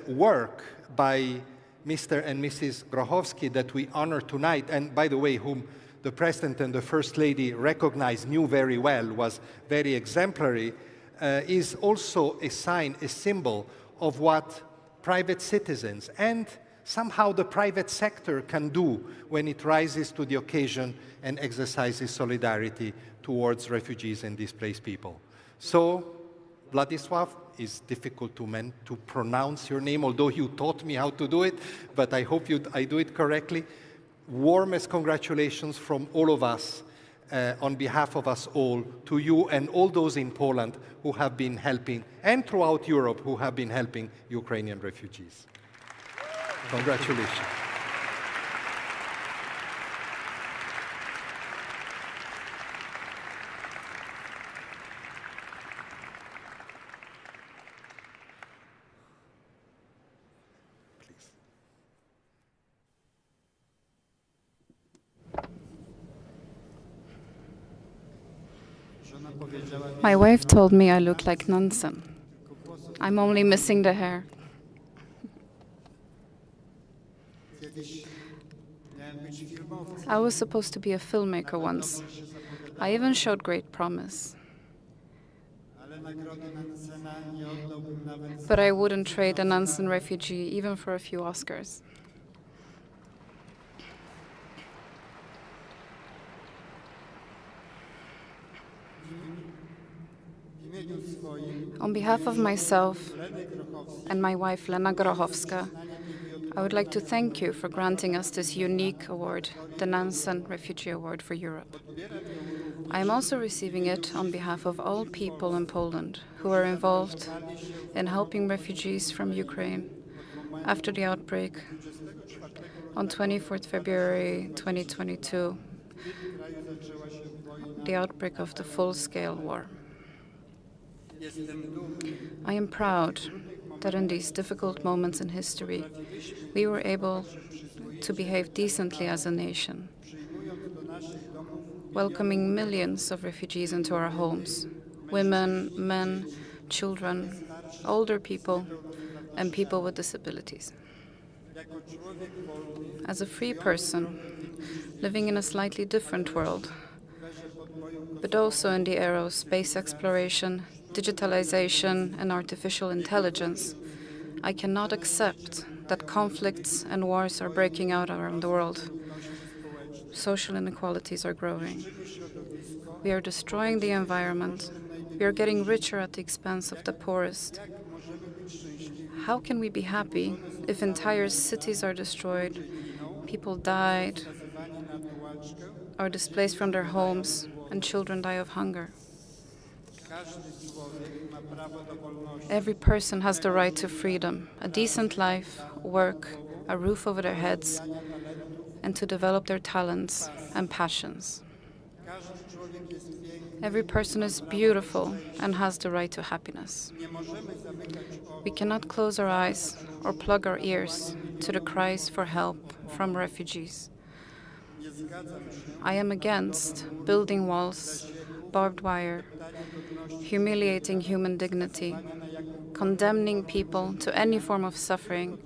[SPEAKER 15] work by Mr. and Mrs. Grochowski that we honor tonight, and by the way, whom the President and the First Lady recognized, knew very well, was very exemplary, is also a sign, a symbol of what private citizens and somehow the private sector can do when it rises to the occasion and exercises solidarity towards refugees and displaced people. So, Władysław, is difficult to pronounce your name, although you taught me how to do it, but I hope I do it correctly. Warmest congratulations from all of us, on behalf of us all, to you and all those in Poland who have been helping, and throughout Europe who have been helping Ukrainian refugees. Congratulations.
[SPEAKER 20] My wife told me I look like Nansen. I'm only missing the hair. I was supposed to be a filmmaker once. I even showed great promise. But I wouldn't trade a Nansen refugee even for a few Oscars. On behalf of myself and my wife, Lena Grochowska, I would like to thank you for granting us this unique award, the Nansen Refugee Award for Europe. I am also receiving it on behalf of all people in Poland who are involved in helping refugees from Ukraine after the outbreak on 24th February 2022, the outbreak of the full-scale war. I am proud that in these difficult moments in history, we were able to behave decently as a nation, welcoming millions of refugees into our homes, women, men, children, older people, and people with disabilities. As a free person, living in a slightly different world, but also in the era of space exploration, digitalization, and artificial intelligence, I cannot accept that conflicts and wars are breaking out around the world. Social inequalities are growing. We are destroying the environment. We are getting richer at the expense of the poorest. How can we be happy if entire cities are destroyed, people died, are displaced from their homes, and children die of hunger. Every person has the right to freedom, a decent life, work, a roof over their heads, and to develop their talents and passions. Every person is beautiful and has the right to happiness. We cannot close our eyes or plug our ears to the cries for help from refugees. I am against building walls, barbed wire, humiliating human dignity, condemning people to any form of suffering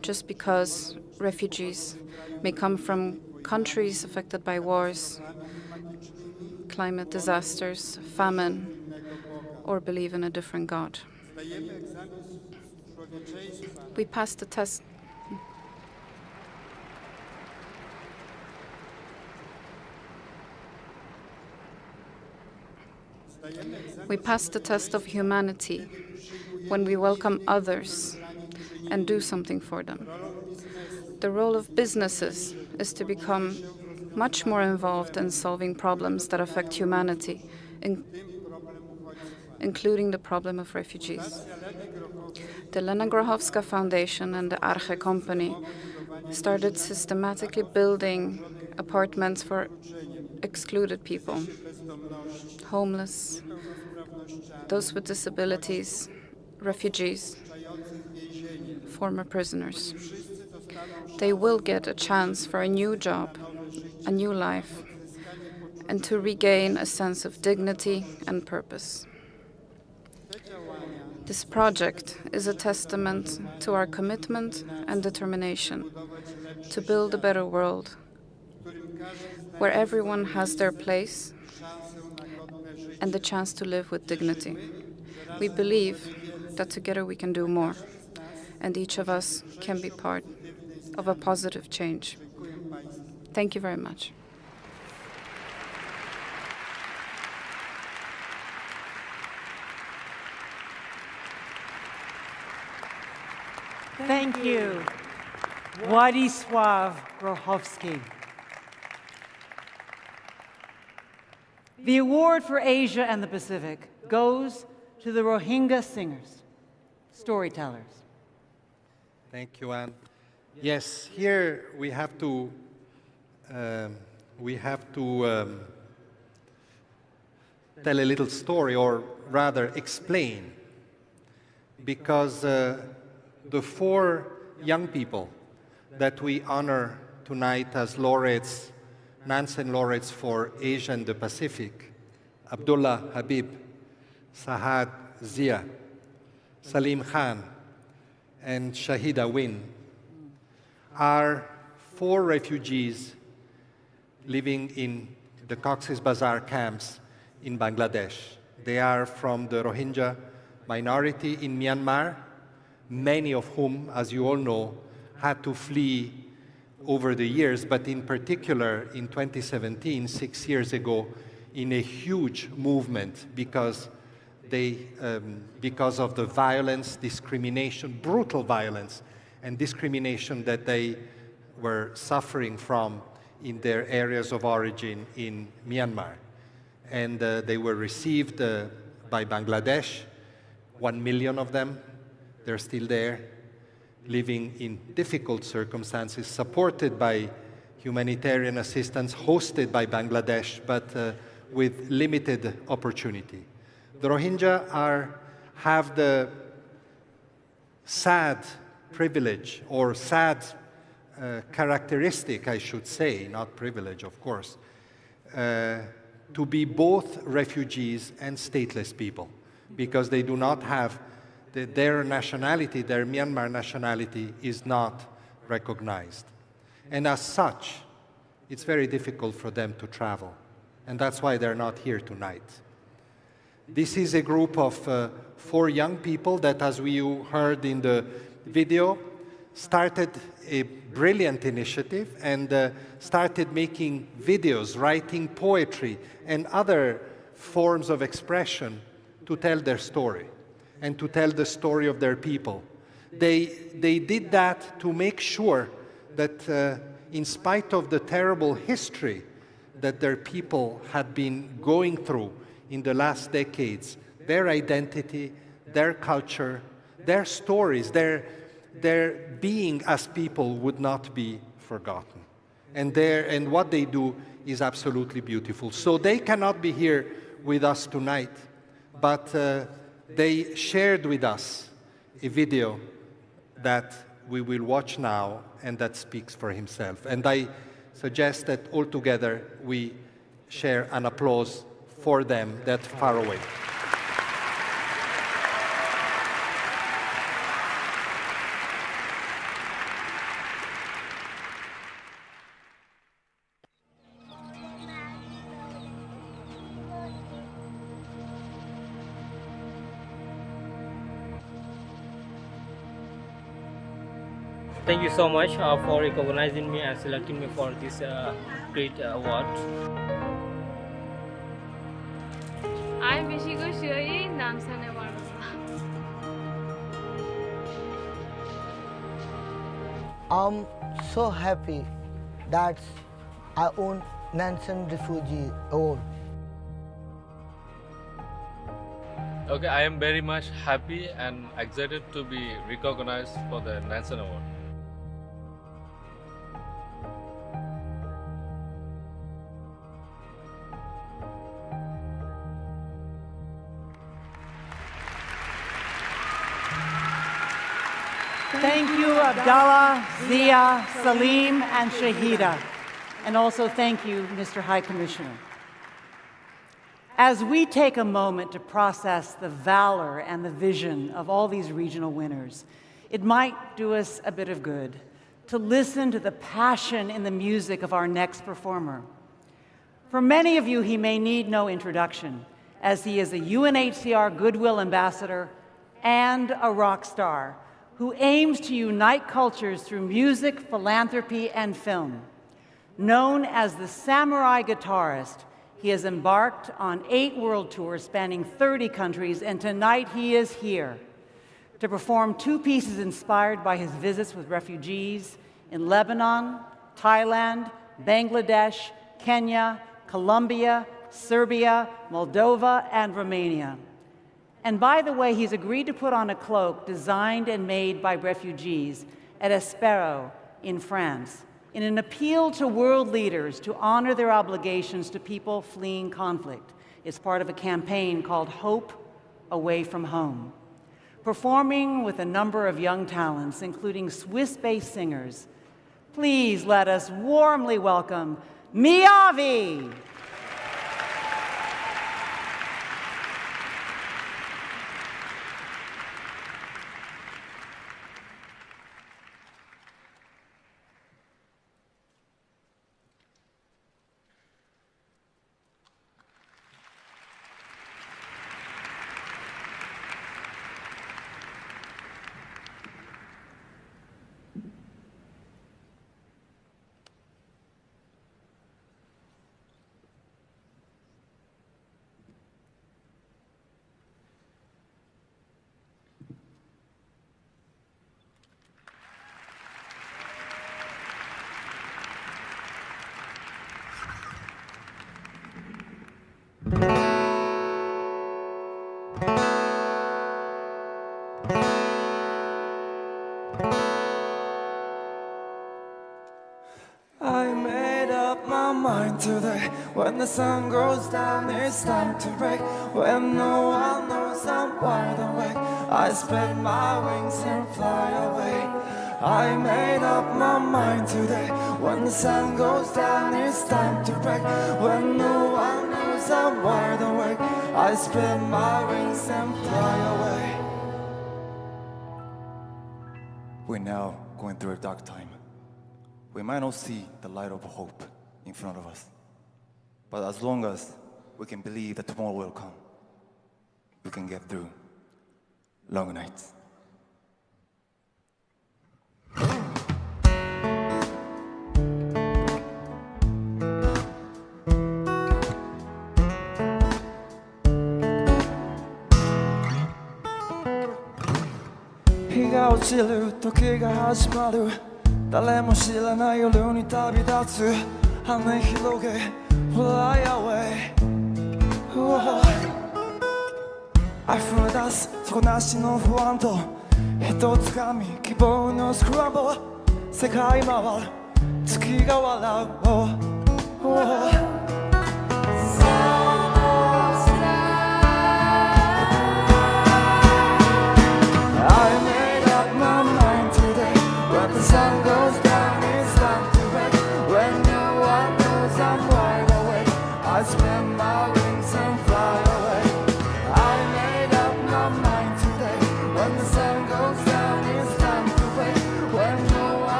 [SPEAKER 20] just because refugees may come from countries affected by wars, climate disasters, famine, or believe in a different God. We passed the test. We pass the test of humanity when we welcome others and do something for them. The role of businesses is to become much more involved in solving problems that affect humanity, including the problem of refugees. The Lena Grochowska Foundation and the Arche Company started systematically building apartments for excluded people, homeless, those with disabilities, refugees, former prisoners. They will get a chance for a new job, a new life, and to regain a sense of dignity and purpose. This project is a testament to our commitment and determination to build a better world where everyone has their place and the chance to live with dignity. We believe that together we can do more, and each of us can be part of a positive change. Thank you very much.
[SPEAKER 3] Thank you, Władysław Grochowski. The award for Asia and the Pacific goes to the Rohingya singers, storytellers.
[SPEAKER 15] Thank you, Anne. Yes, here we have to tell a little story, or rather explain, because the four young people that we honor tonight as laureates, Nansen laureates for Asia and the Pacific, Abdullah Habib, Sahad Zia, Salim Khan, and Shahida Win, are four refugees living in the Cox's Bazar camps in Bangladesh. They are from the Rohingya minority in Myanmar, many of whom, as you all know, had to flee over the years, but in particular in 2017, 6 years ago, in a huge movement because of the violence, discrimination, brutal violence and discrimination that they were suffering from in their areas of origin in Myanmar. And they were received by Bangladesh, 1 million of them. They're still there, living in difficult circumstances, supported by humanitarian assistance, hosted by Bangladesh, but with limited opportunity. The Rohingya have the sad privilege, or sad characteristic, I should say, not privilege, of course, to be both refugees and stateless people, because they do not have their nationality, their Myanmar nationality is not recognized. And as such, it's very difficult for them to travel. And that's why they're not here tonight. This is a group of 4 young people that, as we heard in the video, started a brilliant initiative and started making videos, writing poetry and other forms of expression to tell their story and to tell the story of their people. They did that to make sure that in spite of the terrible history that their people had been going through in the last decades, their identity, their culture, their stories, their being as people would not be forgotten. And what they do is absolutely beautiful. So they cannot be here with us tonight, but they shared with us a video that we will watch now and that speaks for himself. And I suggest that all together we share an applause for them that far away.
[SPEAKER 17] Thank you so much for recognizing me and selecting me for this great award.
[SPEAKER 21] I'm Nansen Award.
[SPEAKER 16] I'm so happy that I won Nansen Refugee Award.
[SPEAKER 14] Okay, I am very much happy and excited to be recognized for the Nansen Award.
[SPEAKER 3] Thank you, Abdallah, Zia, Salim, and Shahida. And also thank you, Mr. High Commissioner. As we take a moment to process the valor and the vision of all these regional winners, it might do us a bit of good to listen to the passion in the music of our next performer. For many of you, he may need no introduction, as he is a UNHCR Goodwill Ambassador and a rock star who aims to unite cultures through music, philanthropy, and film. Known as the Samurai Guitarist, he has embarked on 8 world tours spanning 30 countries, and tonight he is here to perform 2 pieces inspired by his visits with refugees in Lebanon, Thailand, Bangladesh, Kenya, Colombia, Serbia, Moldova, and Romania. And by the way, he's agreed to put on a cloak designed and made by refugees at Espero in France, in an appeal to world leaders to honor their obligations to people fleeing conflict. It's part of a campaign called Hope Away from Home. Performing with a number of young talents, including Swiss-based singers, please let us warmly welcome Miyavi.
[SPEAKER 8] I made up my mind today. When the sun goes down, it's time to break. When no one knows I'm wide awake, I spread my wings and fly away. I made up my mind today. When the sun goes down, it's time to break. When no one knows I'm wide awake, I spread my wings and fly away.
[SPEAKER 22] We're now going through a dark time. We might not see the light of hope in front of us, but as long as we can believe that tomorrow will come, we can get through long nights.
[SPEAKER 8] 비가 오지르時が始まる誰も知らない夜に旅立つ羽広げ
[SPEAKER 1] fly away.溢れ出す底なしの不安と人をつかみ希望のスクランブル世界回る月が笑う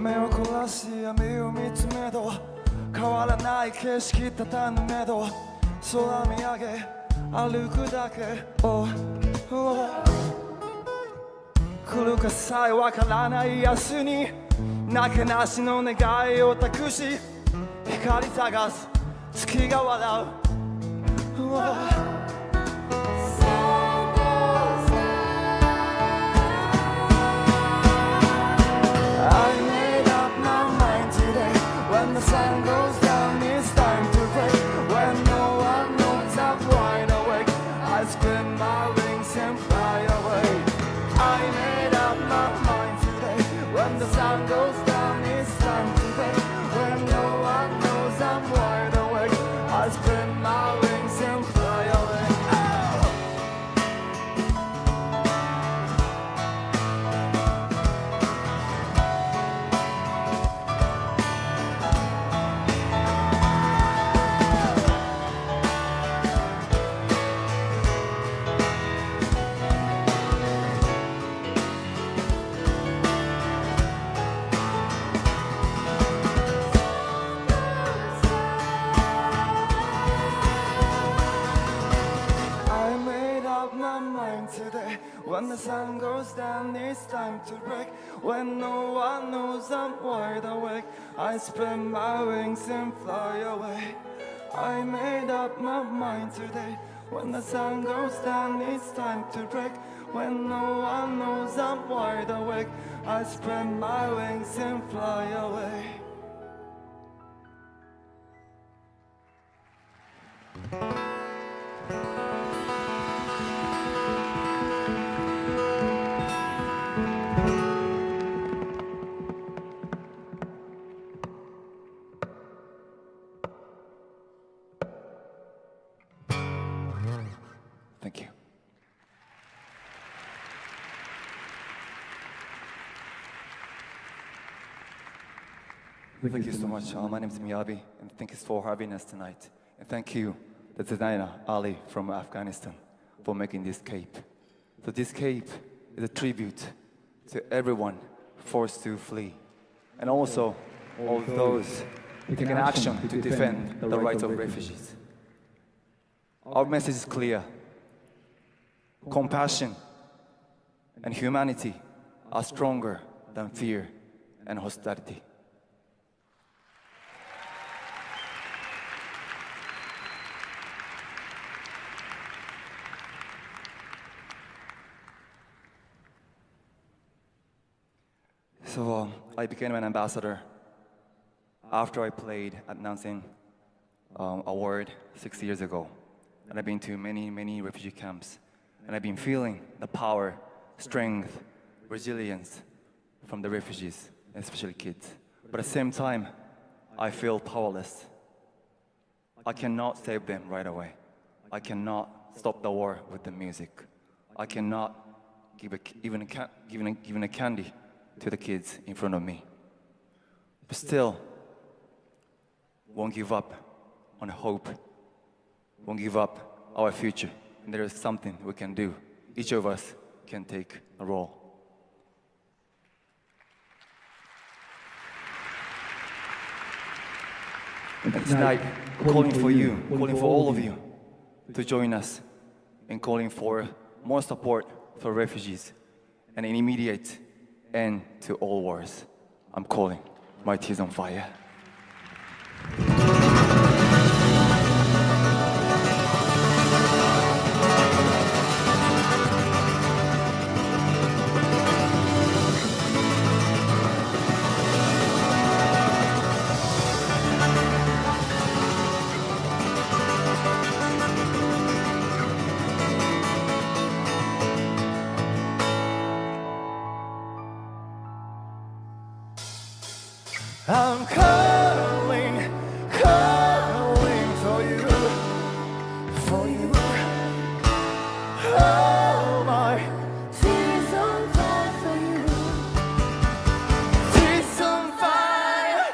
[SPEAKER 1] 目を凝らし闇を見つめど変わらない景色たたぬ目ど空見上げ歩くだけ来るかさえわからない明日になけなしの願いを託し光探す月が笑うWhen the sun goes down, it's time to break. When no one knows I'm wide awake, I spread my wings and fly away. I made up my mind today. When the sun goes down, it's time to break. When no one knows I'm wide awake, I spread my wings and fly away. When the sun goes down, it's time to break. When no one knows I'm wide awake, I spread my wings and fly away. I made up my mind today. When the sun goes down, it's time to break. When no one knows I'm wide awake, I spread my wings and fly away.
[SPEAKER 22] Thank you. Thank you so much. My name is Miyabi, and thank you for having us tonight. And thank you, the designer, Ali, from Afghanistan, for making this cape. So this cape is a tribute to everyone forced to flee, and also all those taking action to defend the rights of refugees. Our message is clear. Compassion and humanity are stronger than fear and hostility. So I became an ambassador after I played at Nansen Award 6 years ago. And I've been to many refugee camps. And I've been feeling the power, strength, resilience from the refugees, especially kids. But at the same time, I feel powerless. I cannot save them right away. I cannot stop the war with the music. I cannot give even a candy to the kids in front of me. But still, won't give up on hope. Won't give up our future. And there is something we can do. Each of us can take a role. And tonight, calling for you, calling for all of you to join us in calling for more support for refugees and an immediate end to all wars. I'm calling. My tears on fire.
[SPEAKER 1] I'm calling, calling for you, for you. Oh, my tears on fire for you, tears on fire.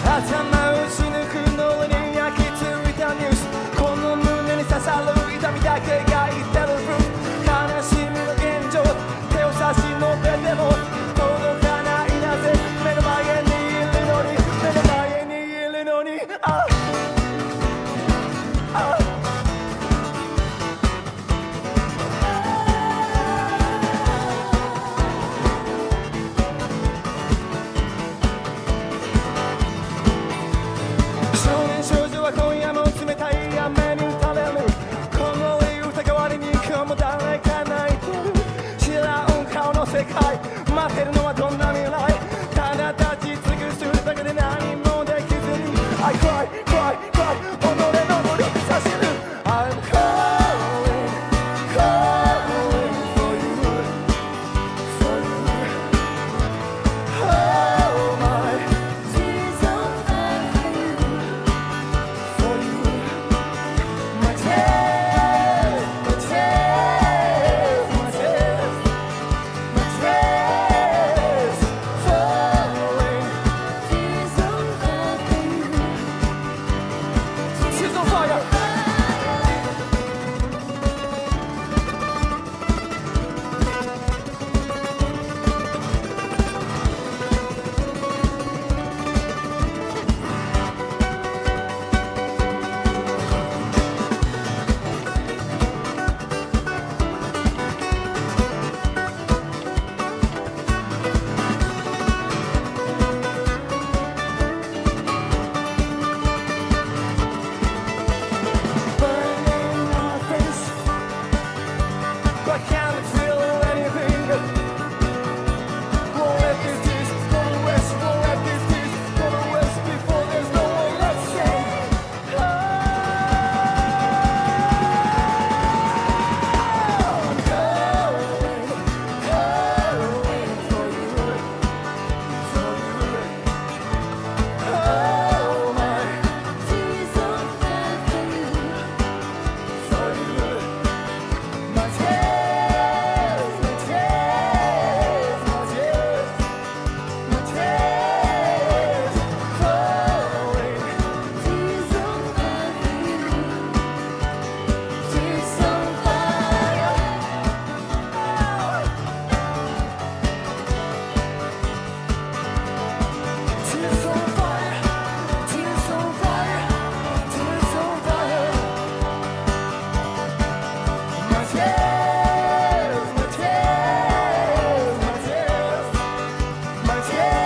[SPEAKER 1] 頭打ち抜くのに焼き付いたニュース、この胸に刺さる痛みだけが言ってるプルーフ、悲しみの現状、手を差し伸べても届かないなぜ、目の前にいるのに、目の前にいるのに、ああ少年少女は今夜も冷たい雨に打たれる、この歌代わりに今日も誰か泣いてる、知らん顔の世界、待ってるのはどんな未来、ただ立ち尽くすだけで何もできずに I cry, cry, cry 己の無理させる I'm calling, calling for you, for you. Oh my tears on fire for you, my tears, my tears, my tears, my tears falling, tears on fire for you, tears on fire. Burning our face, but can't feel anything. Won't let these tears go to waste. Won't let these tears go to waste before there's no one left to say. I'm calling, calling for you, for you. Oh my tears on fire for you, for you. My tears, my tears, my tears, my tears falling, tears on fire for you, tears on fire. Tears on fire, tears on fire, tears on fire. My tears, my tears, my tears, my tears falling,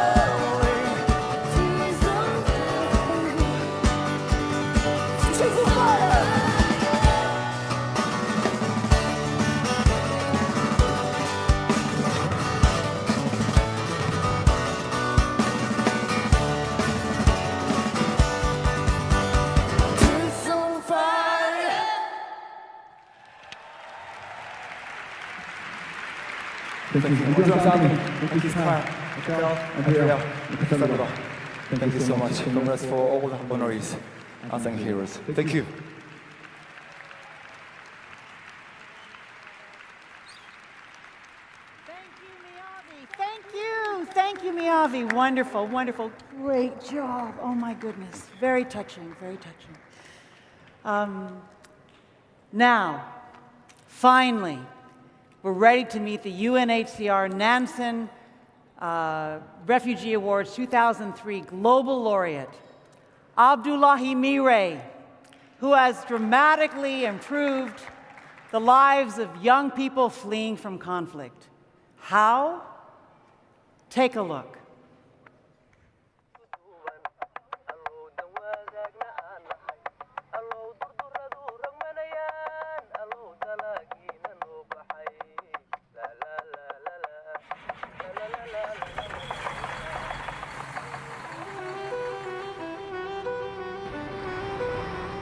[SPEAKER 1] tears on fire, tears on fire. Tears on fire.
[SPEAKER 22] Thank you so much. Congrats for all the honorees, unsung heroes. Thank you.
[SPEAKER 3] Thank you, Miyavi. Wonderful, wonderful, great job. Oh my goodness, very touching, very touching. Now, finally, we're ready to meet the UNHCR Nansen Refugee Awards 2003 Global Laureate, Abdullahi Mire, who has dramatically improved the lives of young people fleeing from conflict. How? Take a look.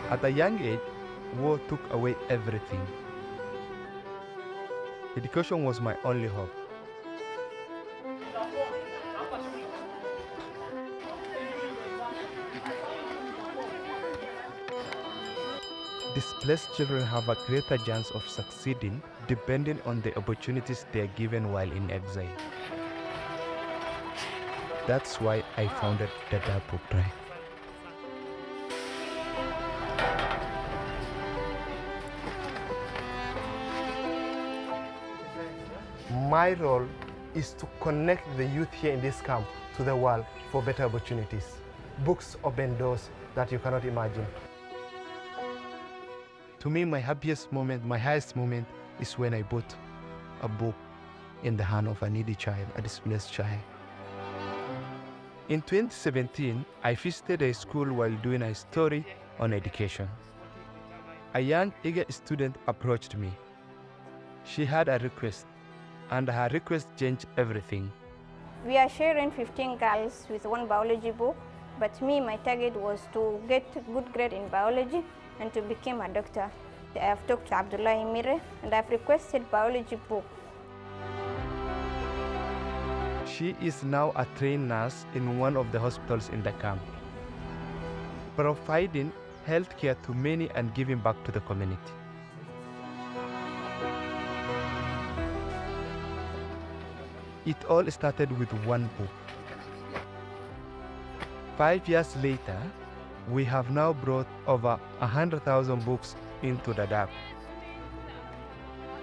[SPEAKER 2] At a young age, war took away everything. Education was my only hope. Displaced children have a greater chance of succeeding depending on the opportunities they are given while in exile. That's why I founded the Book Drive. My role is to connect the youth here in this camp to the world for better opportunities. Books open doors that you cannot imagine. To me, my happiest moment, my highest moment is when I put a book in the hand of a needy child, a displaced child. In 2017, I visited a school while doing a story on education. A young, eager student approached me. She had a request, and her request changed everything.
[SPEAKER 6] We are sharing 15 girls with one biology book, but me, my target was to get good grade in biology and to become a doctor. I have talked to Abdullah Mire and I've requested biology book.
[SPEAKER 2] She is now a trained nurse in one of the hospitals in the camp, providing health care to many and giving back to the community. It all started with one book. 5 years later, we have now brought over 100,000 books into the DAP,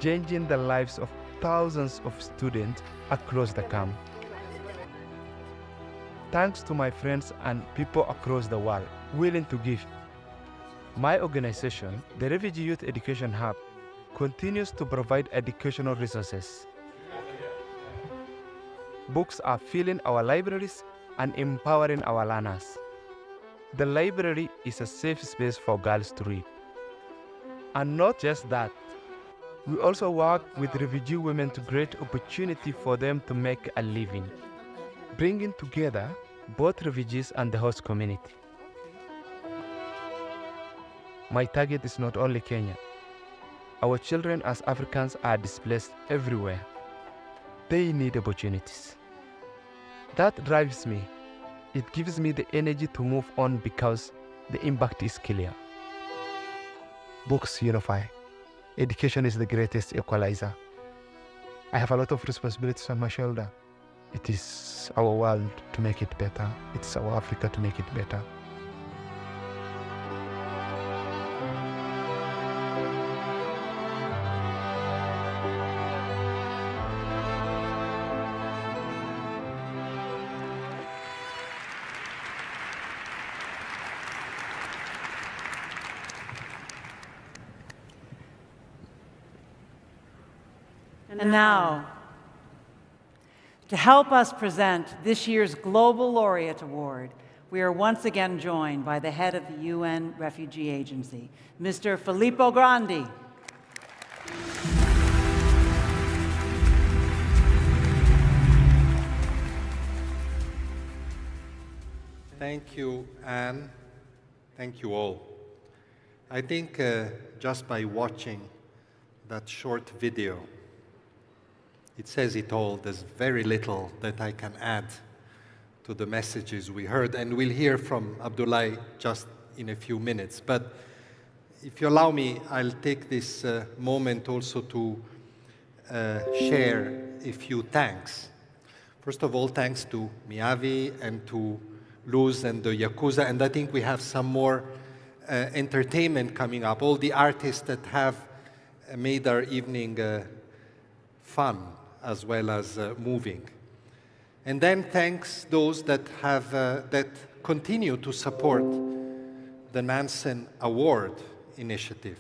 [SPEAKER 2] changing the lives of thousands of students across the camp. Thanks to my friends and people across the world willing to give, my organization, the Refugee Youth Education Hub, continues to provide educational resources. Books are filling our libraries and empowering our learners. The library is a safe space for girls to read. And not just that, we also work with refugee women to create opportunity for them to make a living, bringing together both refugees and the host community. My target is not only Kenya. Our children as Africans are displaced everywhere. They need opportunities. That drives me. It gives me the energy to move on because the impact is clear. Books unify. Education is the greatest equalizer. I have a lot of responsibilities on my shoulder. It is our world to make it better. It's our Africa to make it better.
[SPEAKER 3] And now, to help us present this year's Global Laureate Award, we are once again joined by the head of the UN Refugee Agency, Mr. Filippo Grandi.
[SPEAKER 15] Thank you, Anne. Thank you all. I think just by watching that short video, it says it all. There's very little that I can add to the messages we heard, and we'll hear from Abdullah just in a few minutes. But if you allow me, I'll take this moment also to share a few thanks. First of all, thanks to Miyavi and to Luz and the Yakuza, and I think we have some more entertainment coming up, all the artists that have made our evening fun as well as moving. And then thanks those that have that continue to support the Nansen Award initiative.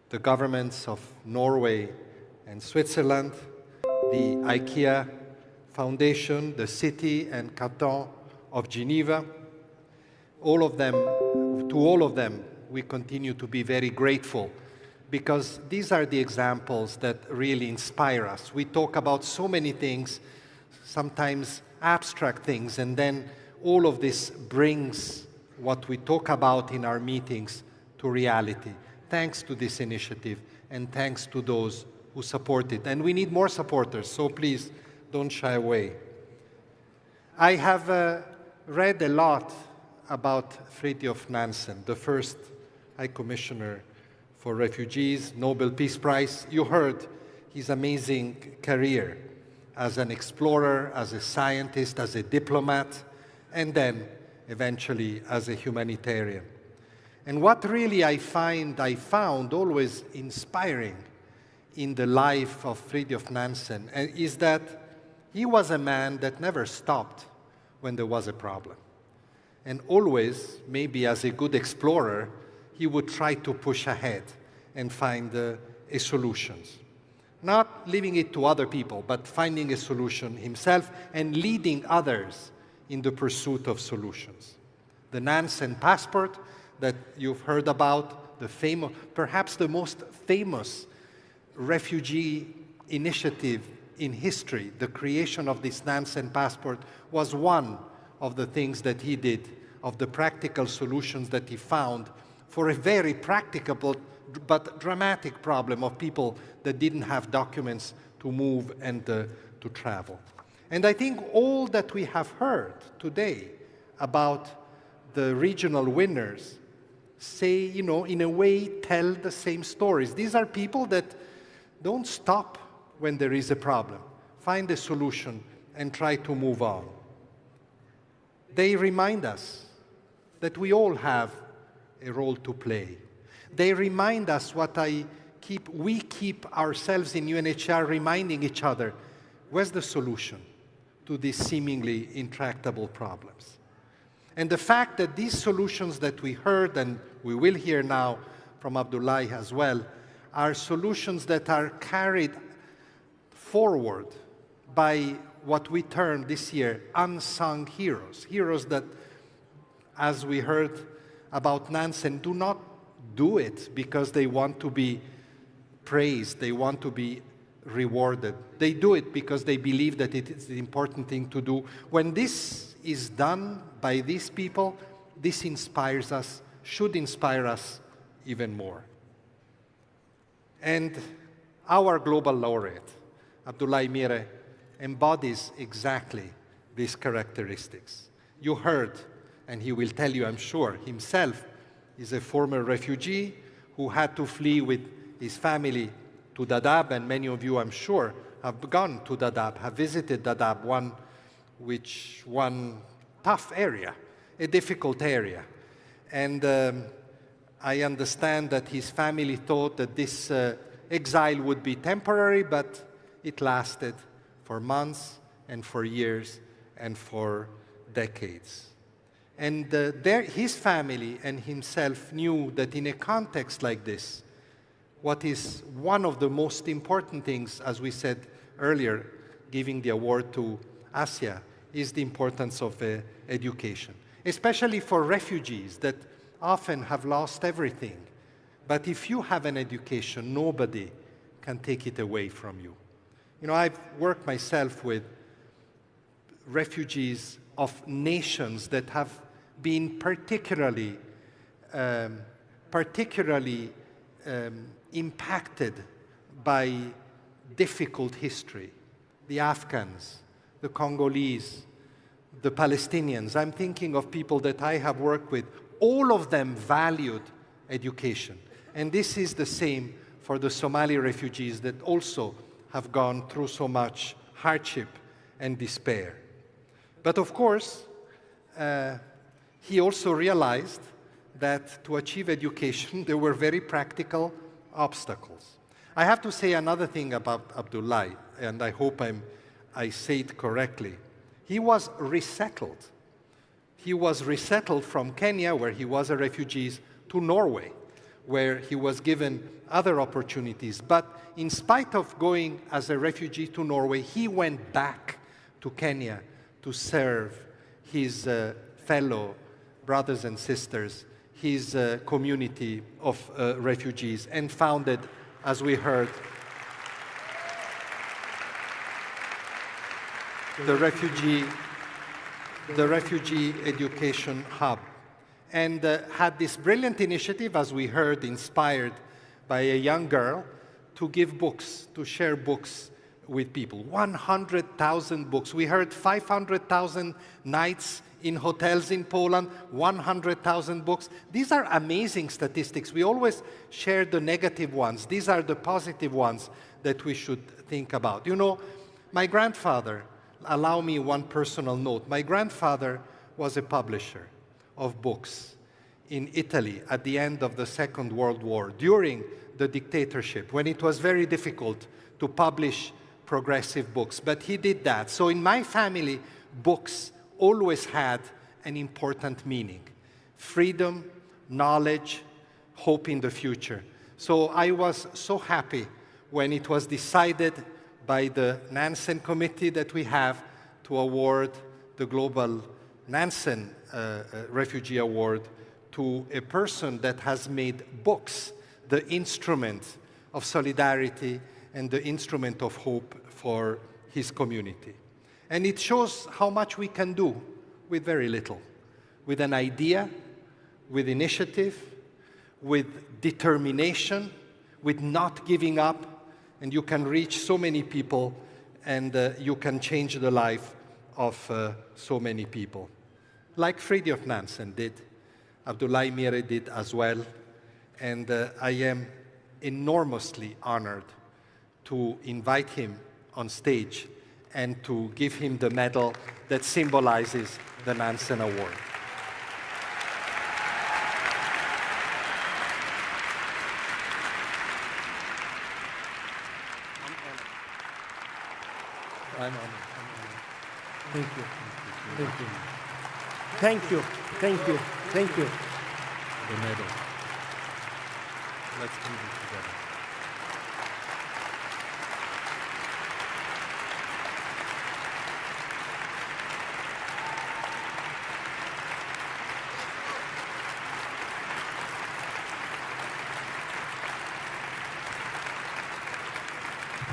[SPEAKER 15] The governments of Norway and Switzerland, the IKEA Foundation, the city and canton of Geneva, all of them, to all of them, we continue to be very grateful, because these are the examples that really inspire us. We talk about so many things, sometimes abstract things, and then all of this brings what we talk about in our meetings to reality. Thanks to this initiative, and thanks to those who support it. And we need more supporters, so please don't shy away. I have read a lot about Fridtjof Nansen, the first High Commissioner for Refugees, Nobel Peace Prize. You heard his amazing career as an explorer, as a scientist, as a diplomat, and then eventually as a humanitarian. And what really I found always inspiring in the life of Fridtjof Nansen is that he was a man that never stopped when there was a problem. And always, maybe as a good explorer, he would try to push ahead and find a solutions. Not leaving it to other people, but finding a solution himself and leading others in the pursuit of solutions. The Nansen passport that you've heard about, perhaps the most famous refugee initiative in history, the creation of this Nansen passport, was one of the things that he did, of the practical solutions that he found for a very practicable but dramatic problem of people that didn't have documents to move and to travel. And I think all that we have heard today about the regional winners say, in a way, tell the same stories. These are people that don't stop when there is a problem, find a solution, and try to move on. They remind us that we all have a role to play. They remind us we keep ourselves in UNHCR reminding each other, where's the solution to these seemingly intractable problems? And the fact that these solutions that we heard, and we will hear now from Abdullahi as well, are solutions that are carried forward by what we term this year unsung heroes. Heroes that, as we heard about Nansen, do not do it because they want to be praised, they want to be rewarded. They do it because they believe that it is the important thing to do. When this is done by these people, this inspires us, should inspire us even more. And our global laureate, Abdullahi Mire, embodies exactly these characteristics. You heard, and he will tell you, I'm sure, himself is a former refugee who had to flee with his family to Dadaab, and many of you, I'm sure, have gone to Dadaab, have visited Dadaab, one tough area, a difficult area. And I understand that his family thought that this exile would be temporary, but it lasted for months and for years and for decades. And his family and himself knew that in a context like this, what is one of the most important things, as we said earlier, giving the award to Asia, is the importance of education, especially for refugees that often have lost everything. But if you have an education, nobody can take it away from you. I've worked myself with refugees of nations that have been particularly impacted by difficult history. The Afghans, the Congolese, the Palestinians. I'm thinking of people that I have worked with. All of them valued education. And this is the same for the Somali refugees that also have gone through so much hardship and despair. But of course, he also realized that to achieve education, there were very practical obstacles. I have to say another thing about Abdullahi, and I hope I say it correctly. He was resettled. He was resettled from Kenya, where he was a refugee, to Norway, where he was given other opportunities. But in spite of going as a refugee to Norway, he went back to Kenya to serve his fellow brothers and sisters, his community of refugees, and founded, as we heard, the refugee education hub, and had this brilliant initiative, as we heard, inspired by a young girl, to give books, to share books with people. 100,000 books. We heard 500,000 nights in hotels in Poland, 100,000 books. These are amazing statistics. We always share the negative ones. These are the positive ones that we should think about. You know, my grandfather, allow me one personal note. My grandfather was a publisher of books in Italy at the end of the Second World War, during the dictatorship, when it was very difficult to publish progressive books. But he did that. So in my family, books always had an important meaning. Freedom, knowledge, hope in the future. So I was so happy when it was decided by the Nansen committee that we have to award the Global Nansen Refugee Award to a person that has made books the instrument of solidarity and the instrument of hope for his community. And it shows how much we can do with very little, with an idea, with initiative, with determination, with not giving up, and you can reach so many people, and you can change the life of so many people. Like Fridtjof Nansen did, Abdoulaye Mire did as well, and I am enormously honored to invite him on stage and to give him the medal that symbolizes the Nansen Award.
[SPEAKER 4] I'm honored. Thank you. Thank you. Thank you. Thank you. Thank you.
[SPEAKER 15] The medal. Let's do this together.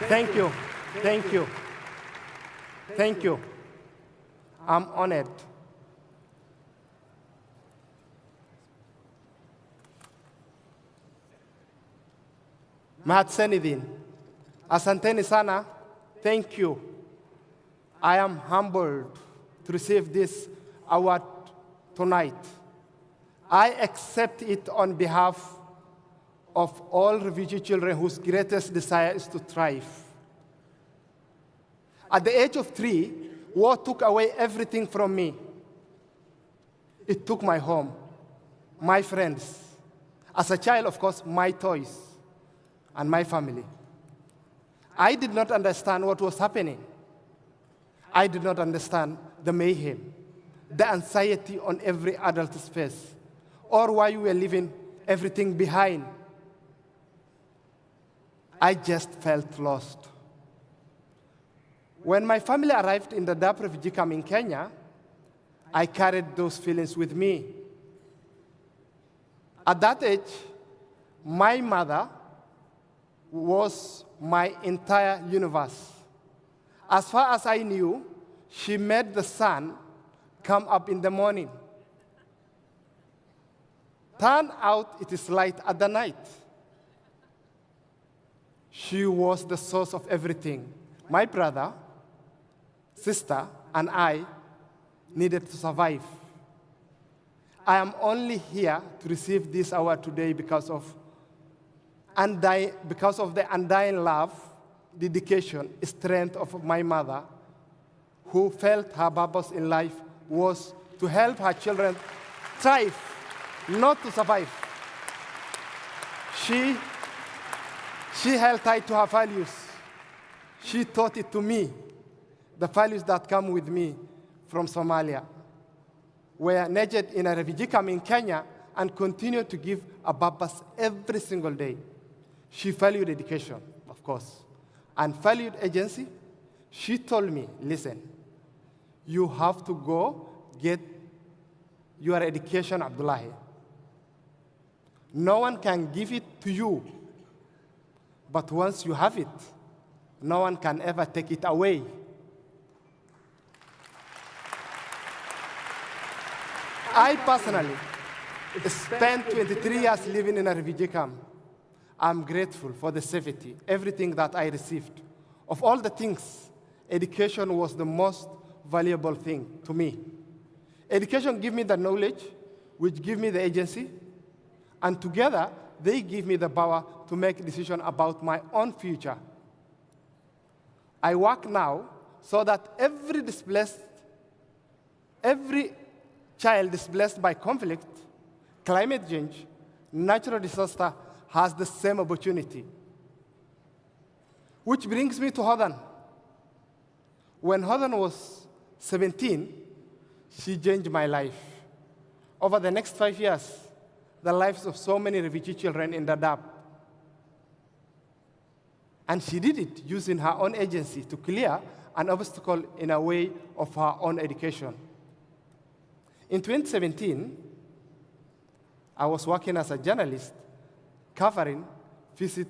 [SPEAKER 4] Thank you. Thank you. Thank you. I'm honored. Mahadsanidin. Asanteni sana. Thank you. I am humbled to receive this award tonight. I accept it on behalf of all refugee children whose greatest desire is to thrive. At the age of 3, war took away everything from me. It took my home, my friends. As a child, of course, my toys and my family. I did not understand what was happening. I did not understand the mayhem, the anxiety on every adult's face, or why we were leaving everything behind. I just felt lost. When my family arrived in the Dadaab refugee camp in Kenya, I carried those feelings with me. At that age, my mother was my entire universe. As far as I knew, she made the sun come up in the morning. Turn out it is light at the night. She was the source of everything. My brother, sister, and I needed to survive. I am only here to receive this award today because of the undying love, dedication, strength of my mother, who felt her purpose in life was to help her children thrive, not to survive. She held tight to her values. She taught it to me, the values that come with me from Somalia, were nurtured in a refugee camp in Kenya and continue to give a purpose every single day. She valued education, of course, and valued agency. She told me, listen, you have to go get your education, Abdullahi. No one can give it to you, but once you have it, no one can ever take it away. I personally spent 23 years living in a refugee camp. I'm grateful for the safety, everything that I received. Of all the things, education was the most valuable thing to me. Education gave me the knowledge, which give me the agency, and together they give me the power to make decisions about my own future. I work now so that every child displaced by conflict, climate change, natural disaster has the same opportunity. Which brings me to Hodan. When Hodan was 17, she changed my life. Over the next 5 years, the lives of so many refugee children in Dadaab. And she did it using her own agency to clear an obstacle in a way of her own education. In 2017, I was working as a journalist covering visit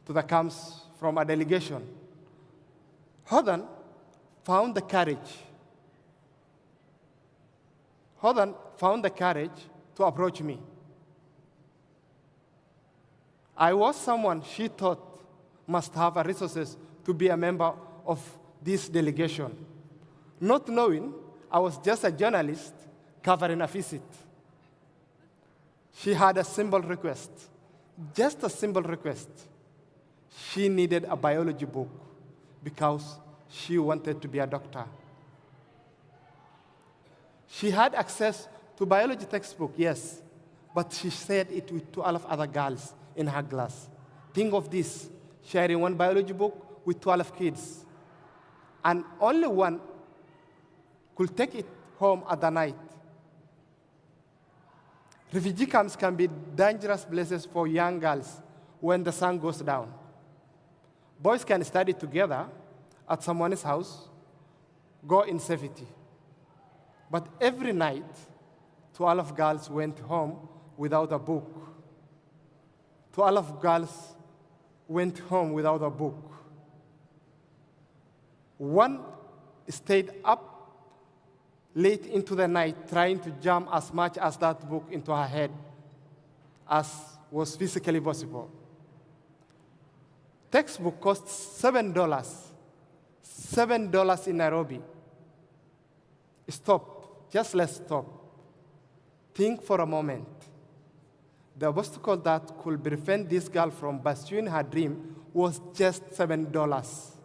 [SPEAKER 4] to the camps from a delegation. Hodan found the courage to approach me. I was someone she thought must have the resources to be a member of this delegation, not knowing I was just a journalist covering a visit. She had a simple request, just a simple request. She needed a biology book because she wanted to be a doctor. She had access to biology textbook, yes, but she shared it with 12 other girls in her class. Think of this, sharing one biology book with 12 kids, and only one could take it home at the night. Refugee camps can be dangerous places for young girls when the sun goes down. Boys can study together at someone's house, go in safety. But every night, 12 girls went home without a book. 12 girls went home without a book. One stayed up late into the night trying to jam as much as that book into her head as was physically possible. Textbook costs $7. $7 in Nairobi. Stop, just let's stop. Think for a moment. The obstacle that could prevent this girl from pursuing her dream was just $7.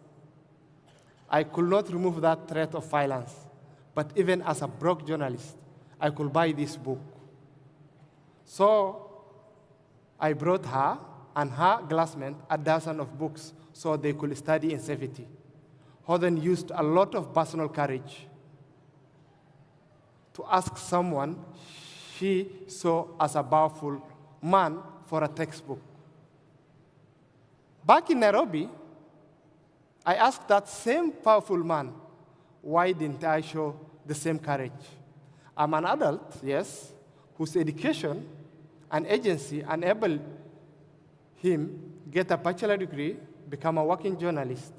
[SPEAKER 4] I could not remove that threat of violence, but even as a broke journalist, I could buy this book. So I brought her and her classmates a dozen of books so they could study in safety. Hodan used a lot of personal courage to ask someone she saw as a powerful man for a textbook. Back in Nairobi, I asked that same powerful man, why didn't I show the same courage? I'm an adult, yes, whose education and agency enabled him get a bachelor degree, become a working journalist.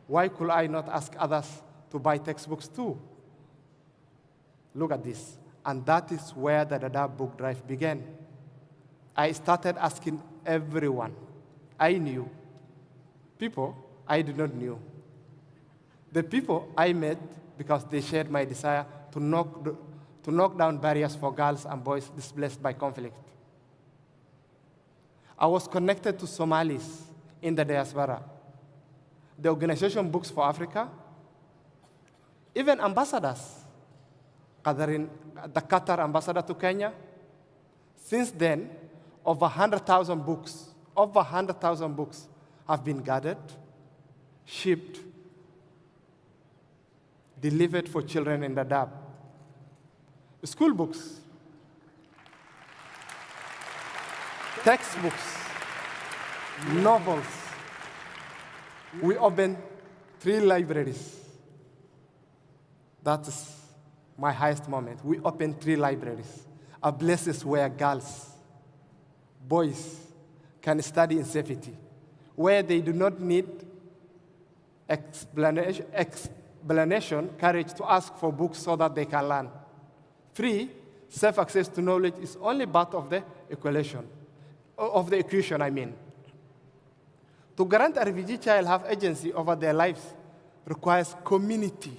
[SPEAKER 4] Why could I not ask others to buy textbooks too? Look at this. And that is where the Dadaab book drive began. I started asking everyone I knew, people I did not know. The people I met because they shared my desire to knock down barriers for girls and boys displaced by conflict. I was connected to Somalis in the diaspora, the organization Books for Africa, even ambassadors, the Qatar ambassador to Kenya. Since then, over 100,000 books have been gathered, shipped, delivered for children in Dadaab. School books, textbooks, novels. We opened 3 libraries. That is my highest moment. We opened 3 libraries, a places where girls, boys can study in safety, where they do not need explanation, courage to ask for books so that they can learn. free, safe access to knowledge is only part of the equation, I mean. To grant a refugee child have agency over their lives requires community,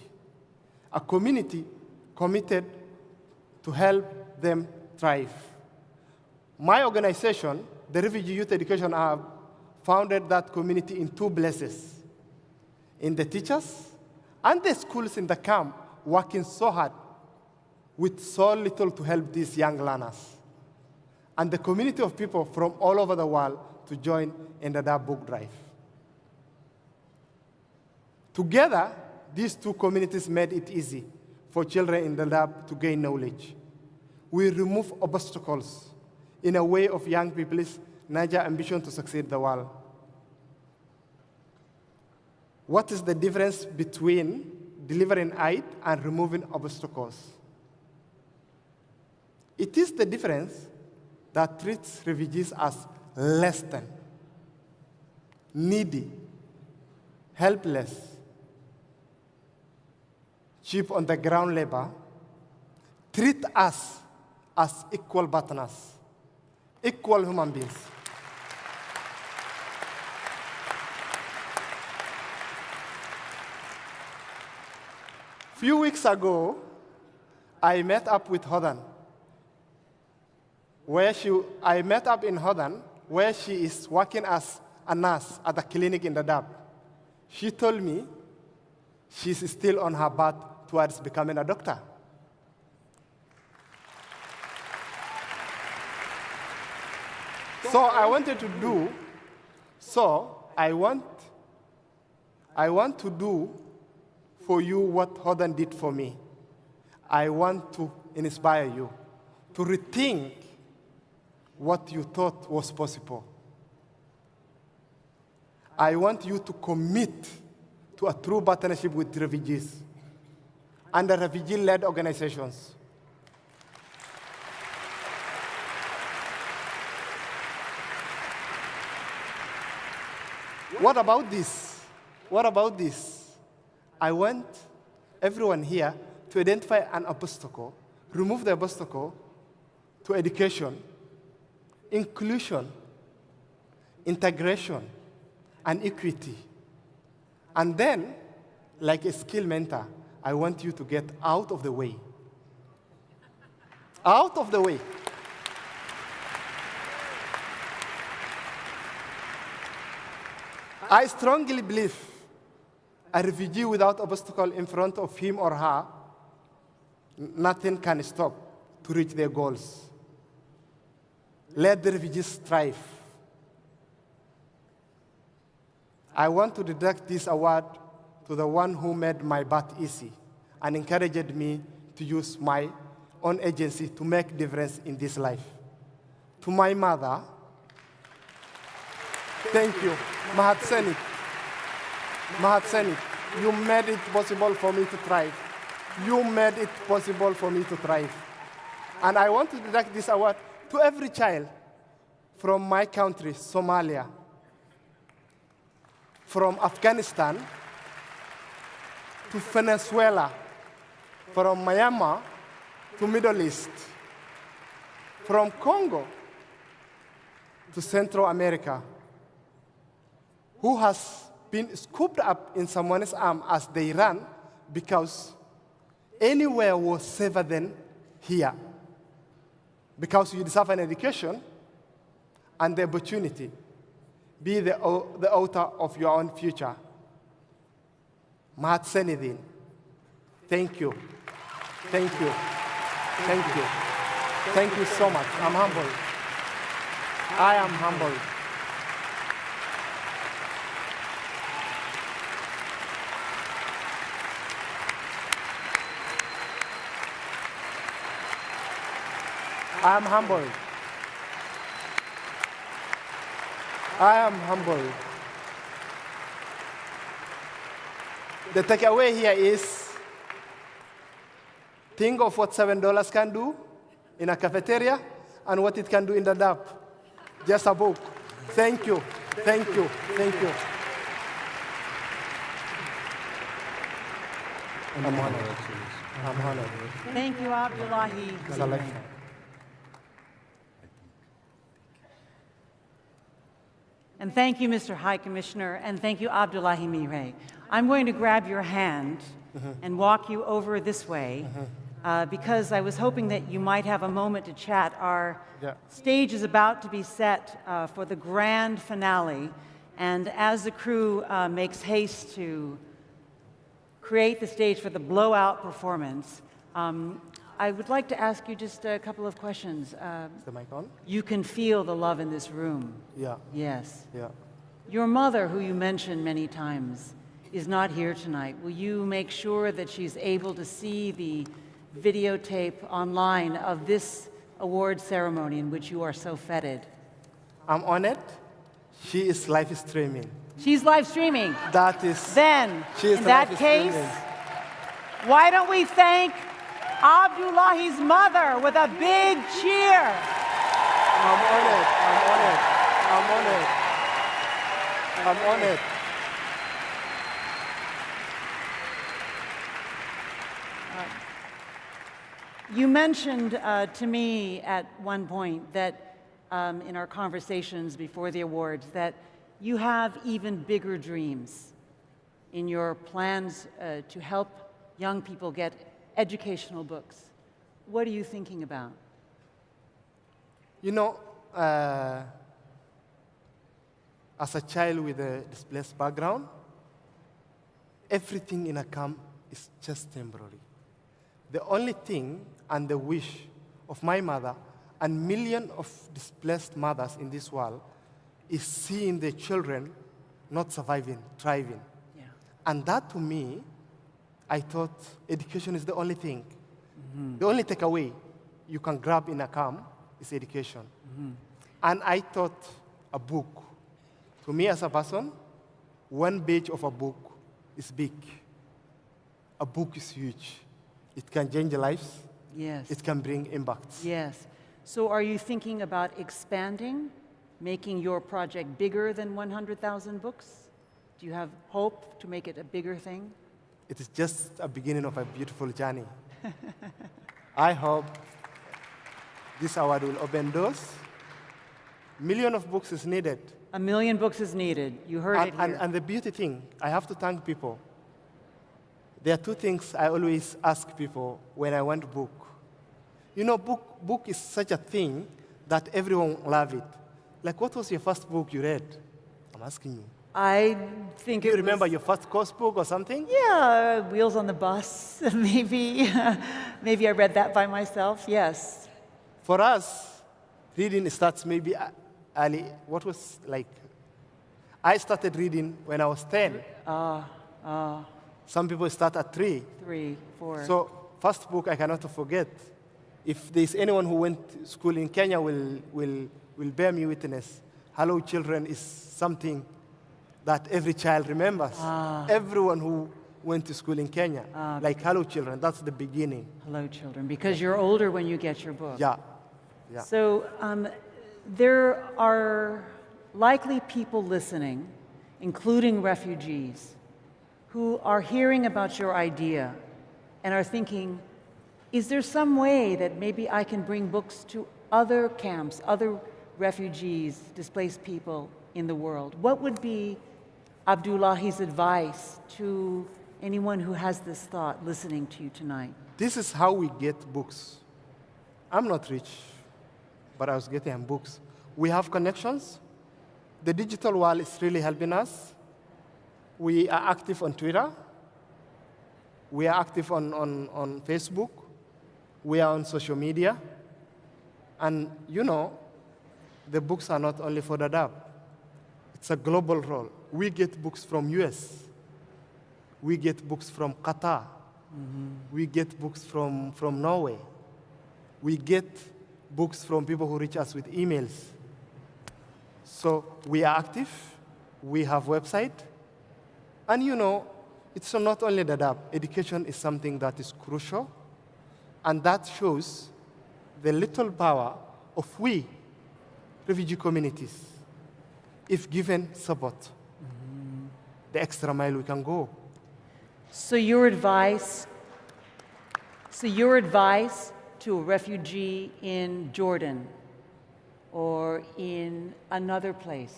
[SPEAKER 4] a community committed to help them thrive. My organization, the Refugee Youth Education Hub, founded that community in 2 places, in the teachers and the schools in the camp, working so hard with so little to help these young learners, and the community of people from all over the world to join in the DAB book drive. Together, these 2 communities made it easy for children in the lab to gain knowledge. We remove obstacles in a way of young people's Niger ambition to succeed the world. What is the difference between delivering aid and removing obstacles? It is the difference that treats refugees as less than, needy, helpless, cheap on the ground labor, treat us as equal partners, equal human beings. Few weeks ago, I met up with Hodan, I met up in Hodan, where she is working as a nurse at a clinic in the Dab. She told me she's still on her path towards becoming a doctor. So I want to do for you what Hodan did for me. I want to inspire you to rethink what you thought was possible. I want you to commit to a true partnership with refugees and the refugee-led organizations. What about this? I want everyone here to identify an obstacle, remove the obstacle to education, inclusion, integration, and equity. And then, like a skill mentor, I want you to get out of the way. Out of the way. I strongly believe a refugee without obstacle in front of him or her, nothing can stop to reach their goals. Let the refugees strive. I want to dedicate this award to the one who made my path easy and encouraged me to use my own agency to make a difference in this life. To my mother, thank you. Mahat Senit. You made it possible for me to thrive. You made it possible for me to thrive. And I want to dedicate this award to every child from my country, Somalia, from Afghanistan to Venezuela, from Myanmar to Middle East, from Congo to Central America, who has been scooped up in someone's arm as they ran because anywhere was safer than here. Because you deserve an education and the opportunity. Be the author of your own future. Mahat Senidin, thank you. Thank you. Thank you. Thank you so much. I'm humbled. I am humbled. I am humbled. I am humbled. The takeaway here is, think of what $7 can do in a cafeteria and what it can do in the DAP. Just a book. Thank you. Thank you. Thank you. I'm honored. I'm honored.
[SPEAKER 3] Thank you, Abdullahi.
[SPEAKER 4] It's a lifetime.
[SPEAKER 3] And thank you, Mr. High Commissioner, and thank you, Abdullahi Mire. I'm going to grab your hand and walk you over this way because I was hoping that you might have a moment to chat. Our stage is about to be set for the grand finale, and as the crew makes haste to create the stage for the blowout performance, I would like to ask you just a couple of questions.
[SPEAKER 4] Is the mic on?
[SPEAKER 3] You can feel the love in this room.
[SPEAKER 4] Yeah.
[SPEAKER 3] Yes.
[SPEAKER 4] Yeah.
[SPEAKER 3] Your mother, who you mentioned many times, is not here tonight. Will you make sure that she's able to see the videotape online of this award ceremony in which you are so feted?
[SPEAKER 4] I'm honored. She is live streaming.
[SPEAKER 3] She's live streaming.
[SPEAKER 4] That is.
[SPEAKER 3] Then,
[SPEAKER 4] She is
[SPEAKER 3] in that
[SPEAKER 4] live
[SPEAKER 3] case,
[SPEAKER 4] streaming.
[SPEAKER 3] why don't we thank Abdullahi's mother with a big cheer?
[SPEAKER 4] I'm honored. I'm honored. I'm honored. I'm honored.
[SPEAKER 3] You mentioned to me at one point that in our conversations before the awards that you have even bigger dreams in your plans to help young people get educational books. What are you thinking about?
[SPEAKER 4] You know, as a child with a displaced background, everything in a camp is just temporary. The only thing and the wish of my mother and millions of displaced mothers in this world is seeing their children not surviving, thriving.
[SPEAKER 3] Yeah.
[SPEAKER 4] And that to me, I thought education is the only thing. The only takeaway you can grab in a camp is education. And I thought a book, to me as a person, one page of a book is big. A book is huge. It can change lives.
[SPEAKER 3] Yes.
[SPEAKER 4] It can bring impacts.
[SPEAKER 3] Yes. So are you thinking about expanding, making your project bigger than 100,000 books? Do you have hope to make it a bigger thing?
[SPEAKER 4] It is just a beginning of a beautiful journey. I hope this award will open doors. Million of books is needed.
[SPEAKER 3] 1 million books is needed. You heard it here.
[SPEAKER 4] And the beauty thing, I have to thank people. There are two things I always ask people when I want a book. You know, book is such a thing that everyone loves it. Like, what was your first book you read? I'm asking you.
[SPEAKER 3] I think
[SPEAKER 4] you remember your first course book or something?
[SPEAKER 3] Yeah, Wheels on the Bus, maybe. Maybe I read that by myself, yes.
[SPEAKER 4] For us, reading starts maybe early. What was like? I started reading when I was 10. Some people start at 3.
[SPEAKER 3] 3, 4.
[SPEAKER 4] So, first book I cannot forget. If there's anyone who went to school in Kenya will bear me witness. Hello Children is something that every child remembers. Everyone who went to school in Kenya, like Hello Children, that's the beginning.
[SPEAKER 3] Hello Children, because you're older when you get your book.
[SPEAKER 4] Yeah.
[SPEAKER 3] So there are likely people listening, including refugees, who are hearing about your idea and are thinking, is there some way that maybe I can bring books to other camps, other refugees, displaced people in the world? What would be Abdullahi's advice to anyone who has this thought listening to you tonight?
[SPEAKER 4] This is how we get books. I'm not rich, but I was getting books. We have connections. The digital world is really helping us. We are active on Twitter. We are active on Facebook. We are on social media. And you know, the books are not only for Dadaab. It's a global role. We get books from US. We get books from Qatar. We get books from Norway. We get books from people who reach us with emails. So we are active. We have website. And you know, it's not only Dadaab. Education is something that is crucial. And that shows the little power of we, refugee communities, if given support, the extra mile we can go.
[SPEAKER 3] So your advice to a refugee in Jordan or in another place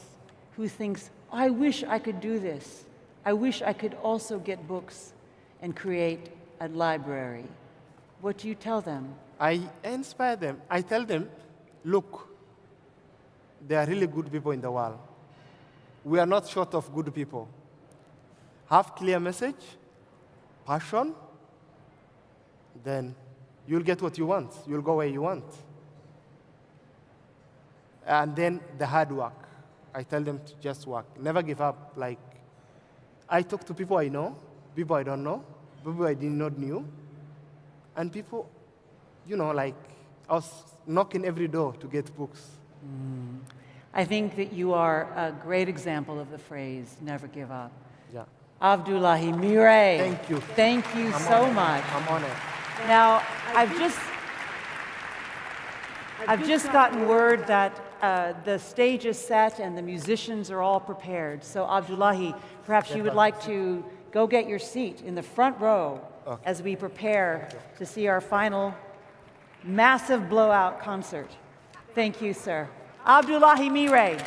[SPEAKER 3] who thinks, I wish I could do this. I wish I could also get books and create a library. What do you tell them?
[SPEAKER 4] I inspire them. I tell them, look, there are really good people in the world. We are not short of good people. Have clear message, passion, then you'll get what you want. You'll go where you want. And then the hard work. I tell them to just work. Never give up. Like, I talk to people I know, people I don't know, people I did not knew, and people, like, I was knocking every door to get books.
[SPEAKER 3] I think that you are a great example of the phrase, never give up.
[SPEAKER 4] Yeah.
[SPEAKER 3] Abdullahi Mire.
[SPEAKER 4] Thank you.
[SPEAKER 3] Thank you so much.
[SPEAKER 4] I'm honored.
[SPEAKER 3] Now, I've just gotten word that the stage is set and the musicians are all prepared. So Abdullahi, perhaps you would like to go get your seat in the front row as we prepare to see our final massive blowout concert. Thank you, sir. Abdullahi Mire.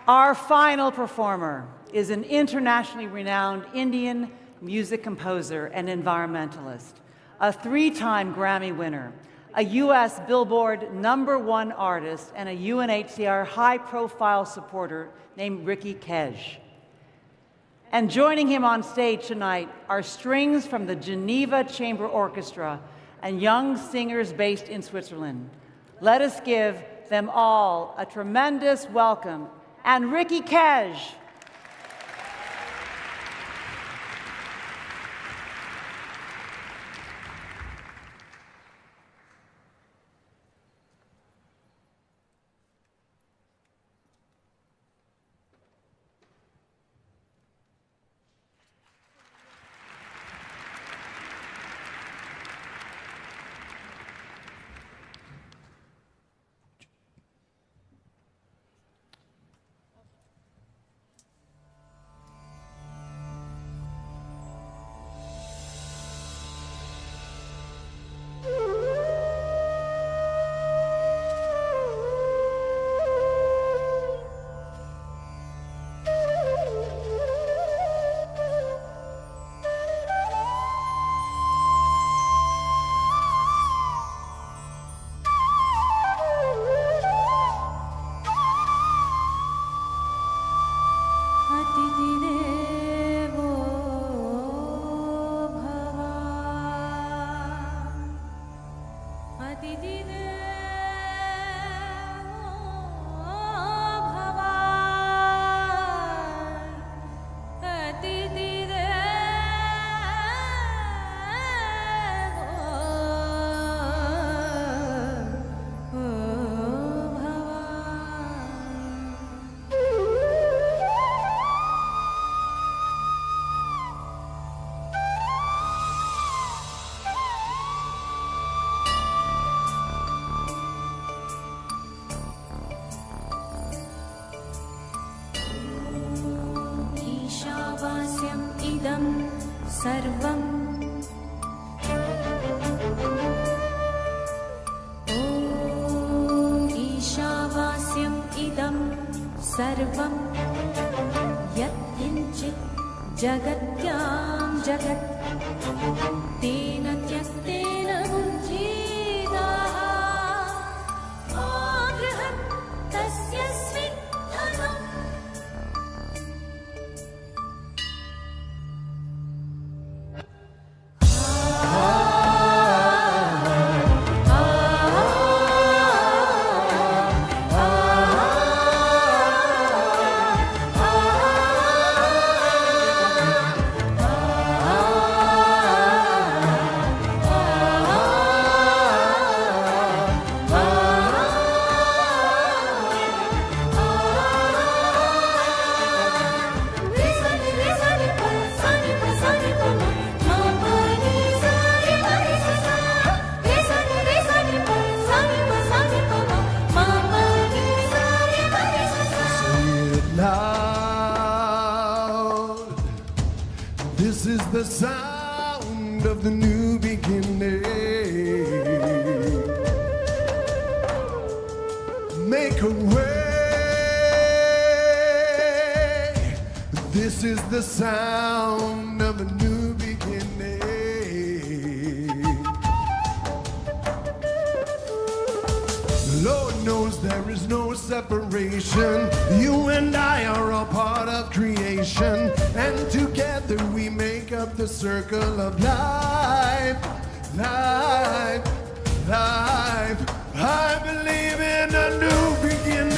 [SPEAKER 3] Our final performer is an internationally renowned Indian music composer and environmentalist, a 3-time Grammy winner, a U.S. Billboard #1 artist, and a UNHCR high-profile supporter named Ricky Kej. And joining him on stage tonight are strings from the Geneva Chamber Orchestra and young singers based in Switzerland. Let us give them all a tremendous welcome. And Ricky Kej.
[SPEAKER 8] सर्वम् ॐ ईशावास्यम् इदं सर्वं यत्किञ्चित् जगत्यां जगत् तेन त्यक्तेन बुद्धिदाः मा बृहत् तस्यस्मिन् धनम्
[SPEAKER 1] sound of the new beginning. Make a way. This is the sound of a new beginning. Lord knows there is no separation. You and I are all part of creation, and together we make up the circle of life, life, life. I believe in a new beginning.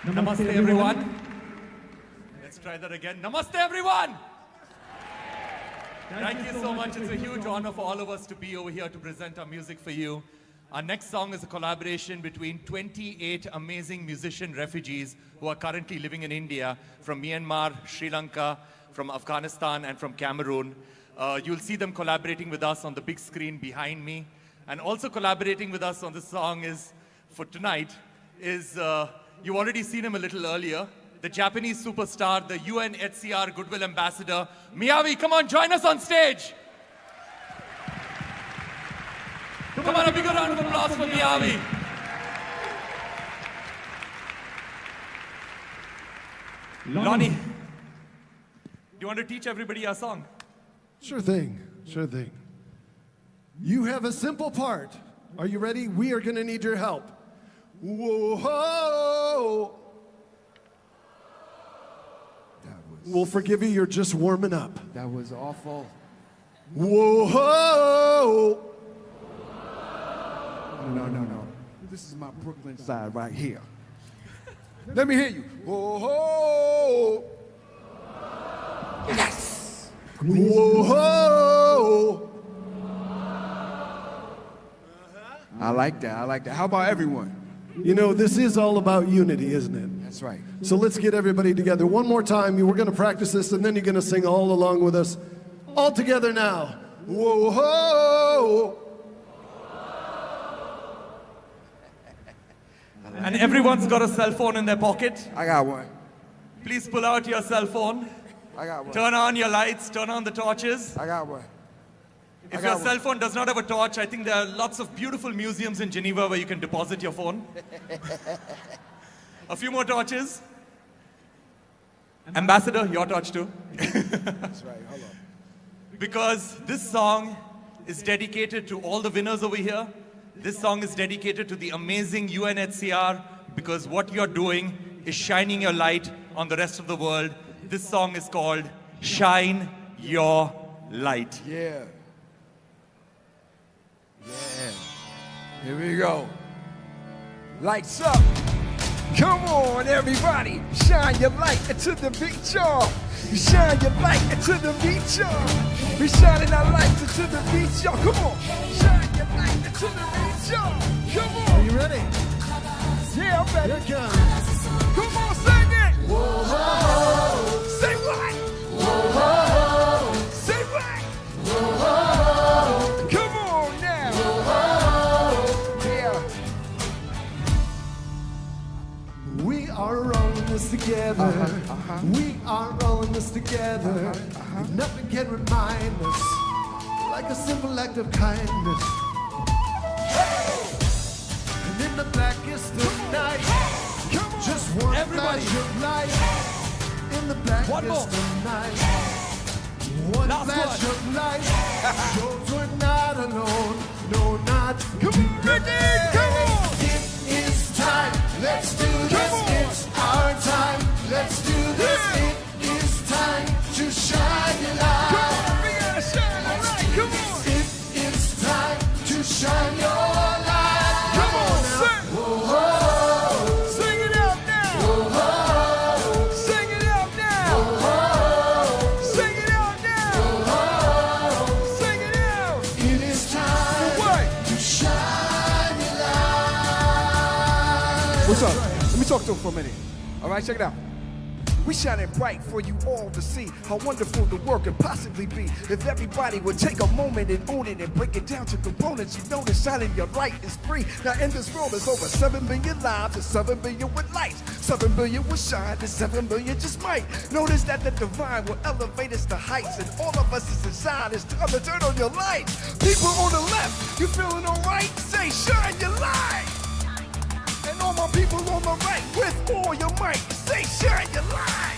[SPEAKER 5] Namaste everyone. Let's try that again. Namaste everyone. Thank you so much. It's a huge honor for all of us to be over here to present our music for you. Our next song is a collaboration between 28 amazing musician refugees who are currently living in India from Myanmar, Sri Lanka, from Afghanistan, and from Cameroon. You'll see them collaborating with us on the big screen behind me. And also collaborating with us on this song is, for tonight, is you've already seen him a little earlier, the Japanese superstar, the UNHCR Goodwill Ambassador, Miyavi. Come on, join us on stage. Come on, a big round of applause for Miyavi. Lonnie, do you want to teach everybody our song?
[SPEAKER 1] Sure thing, sure thing. You have a simple part. Are you ready? We are going to need your help. Whoa! We'll forgive you, you're just warming up.
[SPEAKER 7] That was awful.
[SPEAKER 1] Whoa!
[SPEAKER 7] No. This is my Brooklyn side right here. Let me hear you. Whoa! Yes!
[SPEAKER 1] Whoa!
[SPEAKER 7] I like that. How about everyone?
[SPEAKER 1] You know, this is all about unity, isn't it?
[SPEAKER 7] That's right.
[SPEAKER 1] So let's get everybody together. One more time, we're going to practice this, and then you're going to sing all along with us. All together now. Whoa, whoa.
[SPEAKER 5] And everyone's got a cell phone in their pocket.
[SPEAKER 7] I got one.
[SPEAKER 5] Please pull out your cell phone.
[SPEAKER 7] I got one.
[SPEAKER 5] Turn on your lights, turn on the torches.
[SPEAKER 7] I got one.
[SPEAKER 5] If your cell phone does not have a torch, I think there are lots of beautiful museums in Geneva where you can deposit your phone. A few more torches. Ambassador, your torch too.
[SPEAKER 7] That's right, hold on.
[SPEAKER 5] Because this song is dedicated to all the winners over here. This song is dedicated to the amazing UNHCR, because what you're doing is shining your light on the rest of the world. This song is called Shine Your Light.
[SPEAKER 7] Yeah. Yeah. Here we go. Lights up. Come on, everybody. Shine your light into the beat, y'all. Shine your light into the beat, y'all. We're shining our lights into the beat, y'all. Come on. Shine your light into the beat, y'all. Come on.
[SPEAKER 1] Are you ready?
[SPEAKER 7] Yeah, I'm ready.
[SPEAKER 1] Here it comes.
[SPEAKER 7] Come on, sing it.
[SPEAKER 1] Whoa, whoa.
[SPEAKER 7] Say what?
[SPEAKER 1] Whoa, whoa.
[SPEAKER 7] Say what?
[SPEAKER 1] Whoa, whoa.
[SPEAKER 7] Come on now.
[SPEAKER 1] Whoa.
[SPEAKER 7] Yeah.
[SPEAKER 1] We are all in this together. We are all in this together. Nothing can remind us like a simple act of kindness. And in the blackest of night, just one flash of light. In the blackest of night, One
[SPEAKER 7] Last
[SPEAKER 1] flash
[SPEAKER 7] one.
[SPEAKER 1] of light shows we're not alone. No, not
[SPEAKER 7] Come on, Ricky, come on.
[SPEAKER 1] It is time. Let's do this. It's our time. Let's do this. It is time to shine your light.
[SPEAKER 7] Come on, we gotta shine the light. Come on.
[SPEAKER 1] It is time to shine your light.
[SPEAKER 7] Come on, sing.
[SPEAKER 1] Whoa,
[SPEAKER 7] Sing it out now.
[SPEAKER 1] whoa,
[SPEAKER 7] Sing it out now.
[SPEAKER 1] whoa,
[SPEAKER 7] Sing it out now.
[SPEAKER 1] whoa.
[SPEAKER 7] Sing it out.
[SPEAKER 1] It is time
[SPEAKER 7] What?
[SPEAKER 1] to shine your light.
[SPEAKER 7] What's up? Let me talk to him for a minute. All right, check it out. We shining bright for you all to see how wonderful the world could possibly be if everybody would take a moment and own it and break it down to components. You know that shining your light is free. Now in this world there's over 7 billion lives and 7 billion with lights. 7 billion will shine and 7 billion just might. Notice that the divine will elevate us to heights, and all of us is inside. It's time to turn on your light. People on the left, you feeling alright? Say shine your light. And all my people on the right, with all your might, say shine your light.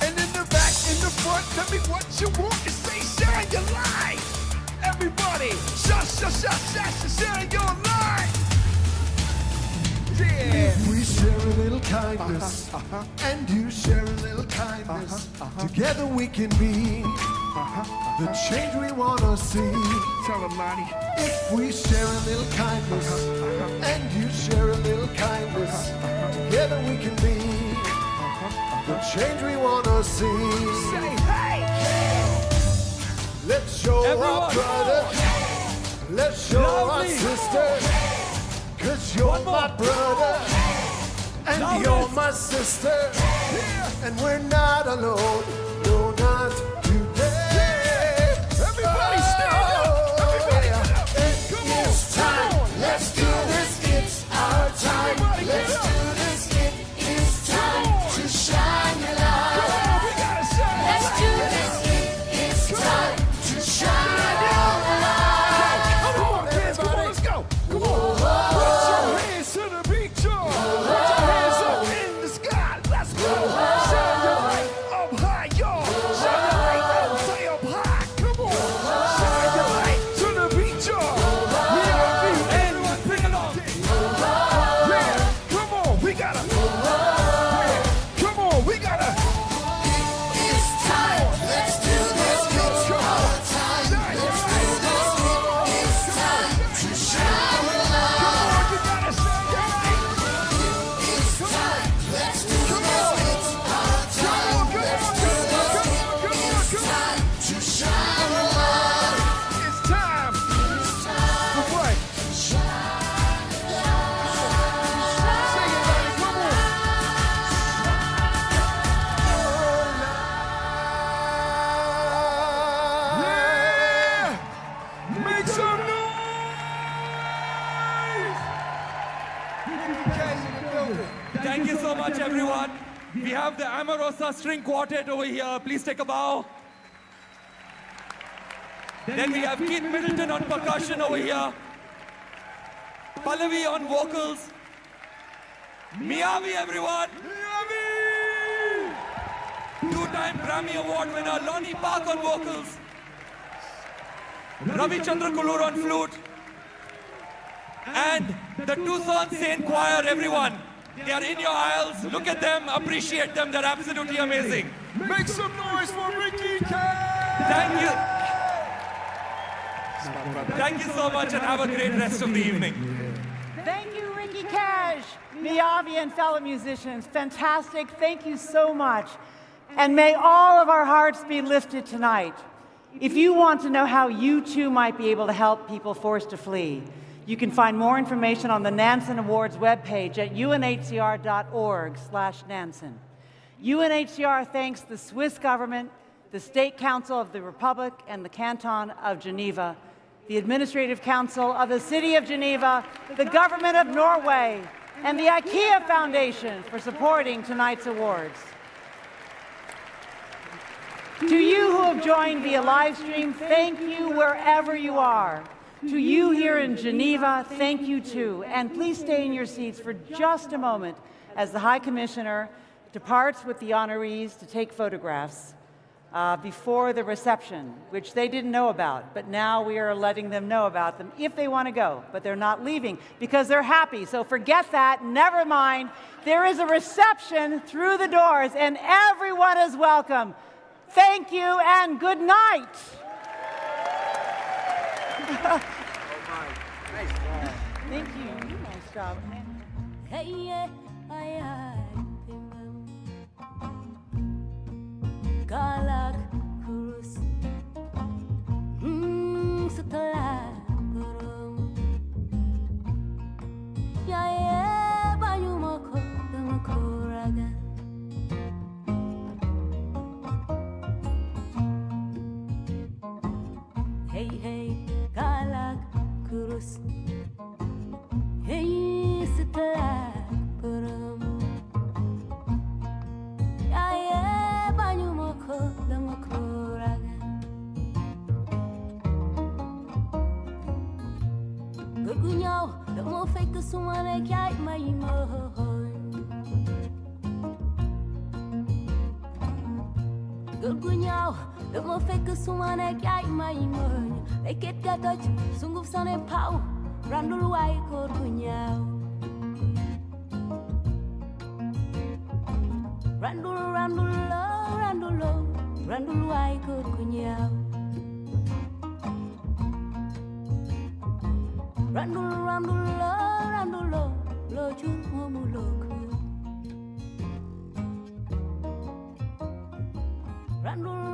[SPEAKER 7] And in the back, in the front, tell me what you want to say shine your light. Everybody, shine your light. Yeah.
[SPEAKER 1] If we share a little kindness, and you share a little kindness, together we can be the change we want to see.
[SPEAKER 7] Tell them, Lonnie.
[SPEAKER 1] If we share a little kindness, and you share a little kindness, together we can be the change we want to see.
[SPEAKER 7] Say hey.
[SPEAKER 1] Let's show our brother, let's show our sister, 'cause you're my brother, and you're my sister, and we're not alone, no, not today.
[SPEAKER 7] Everybody stand up. Everybody get up. Come on.
[SPEAKER 1] It's time, let's do this, it's our time.
[SPEAKER 7] Everybody get
[SPEAKER 1] Let's
[SPEAKER 7] up.
[SPEAKER 1] do this, it is time to shine your light.
[SPEAKER 7] Come on, we gotta shine.
[SPEAKER 1] Let's do this, it is time to shine your light.
[SPEAKER 7] Come on, kids, come on, let's go. Come on. Put your hands to the beat, y'all. Put your hands up in the sky. Let's go. Shine your light up high, y'all. Shine your light up high. Come on. Shine your light to the beat, y'all. We are beat. Everyone sing along. Yeah, come on, we gotta. Yeah, come on, we gotta.
[SPEAKER 1] It's time, let's do this, it's our time. Let's do this, it is time to shine your light.
[SPEAKER 7] Come on, you gotta shine your light.
[SPEAKER 1] It's time, let's do this, it's our time. Let's do this, it is time to shine your light.
[SPEAKER 7] It's time. For what? Sing it, buddy, come on. Yeah! Make some noise!
[SPEAKER 5] Thank you so much, everyone. We have the Amorosa String Quartet over here. Please take a bow. Then we have Keith Middleton on percussion over here. Pallavi on vocals. Miyavi, everyone. Two-time Grammy Award winner Lonnie Park on vocals. Ravi Chandra Kulur on flute. And the Tucson Saint Choir, everyone. They are in your aisles. Look at them, appreciate them. They're absolutely amazing.
[SPEAKER 7] Make some noise for Ricky Cash!
[SPEAKER 5] Thank you. Thank you so much and have a great rest of the evening.
[SPEAKER 3] Thank you, Ricky Cash, Miyavi, and fellow musicians. Fantastic. Thank you so much. And may all of our hearts be lifted tonight. If you want to know how you too might be able to help people forced to flee, you can find more information on the Nansen Awards webpage at unhcr.org/Nansen. UNHCR thanks the Swiss government, the State Council of the Republic and the Canton of Geneva, the Administrative Council of the City of Geneva, the Government of Norway, and the IKEA Foundation for supporting tonight's awards. To you who have joined via live stream, thank you wherever you are. To you here in Geneva, thank you too. And please stay in your seats for just a moment as the High Commissioner departs with the honorees to take photographs. before the reception, which they didn't know about, but now we are letting them know about them if they want to go, but they're not leaving because they're happy. So forget that, never mind. There is a reception through the doors and everyone is welcome. Thank you and good night. Thank you. Nice job.
[SPEAKER 1] Hey, yeah, Galak kurus setelah burung ya banyu moko dengan kuraga hey hey galak kurus hey setelah burung ya banyu moko dengan kuraga Gurgunyau da mo fake sumane kyai mai mohon Gurgunyau da mo fake sumane kyai mai mohon Eket gatoj sungguh sane pau randul wai gurgunyau Randul randul lo randul lo randul wai gurgunyau Randul randul lo cuma muluk Randul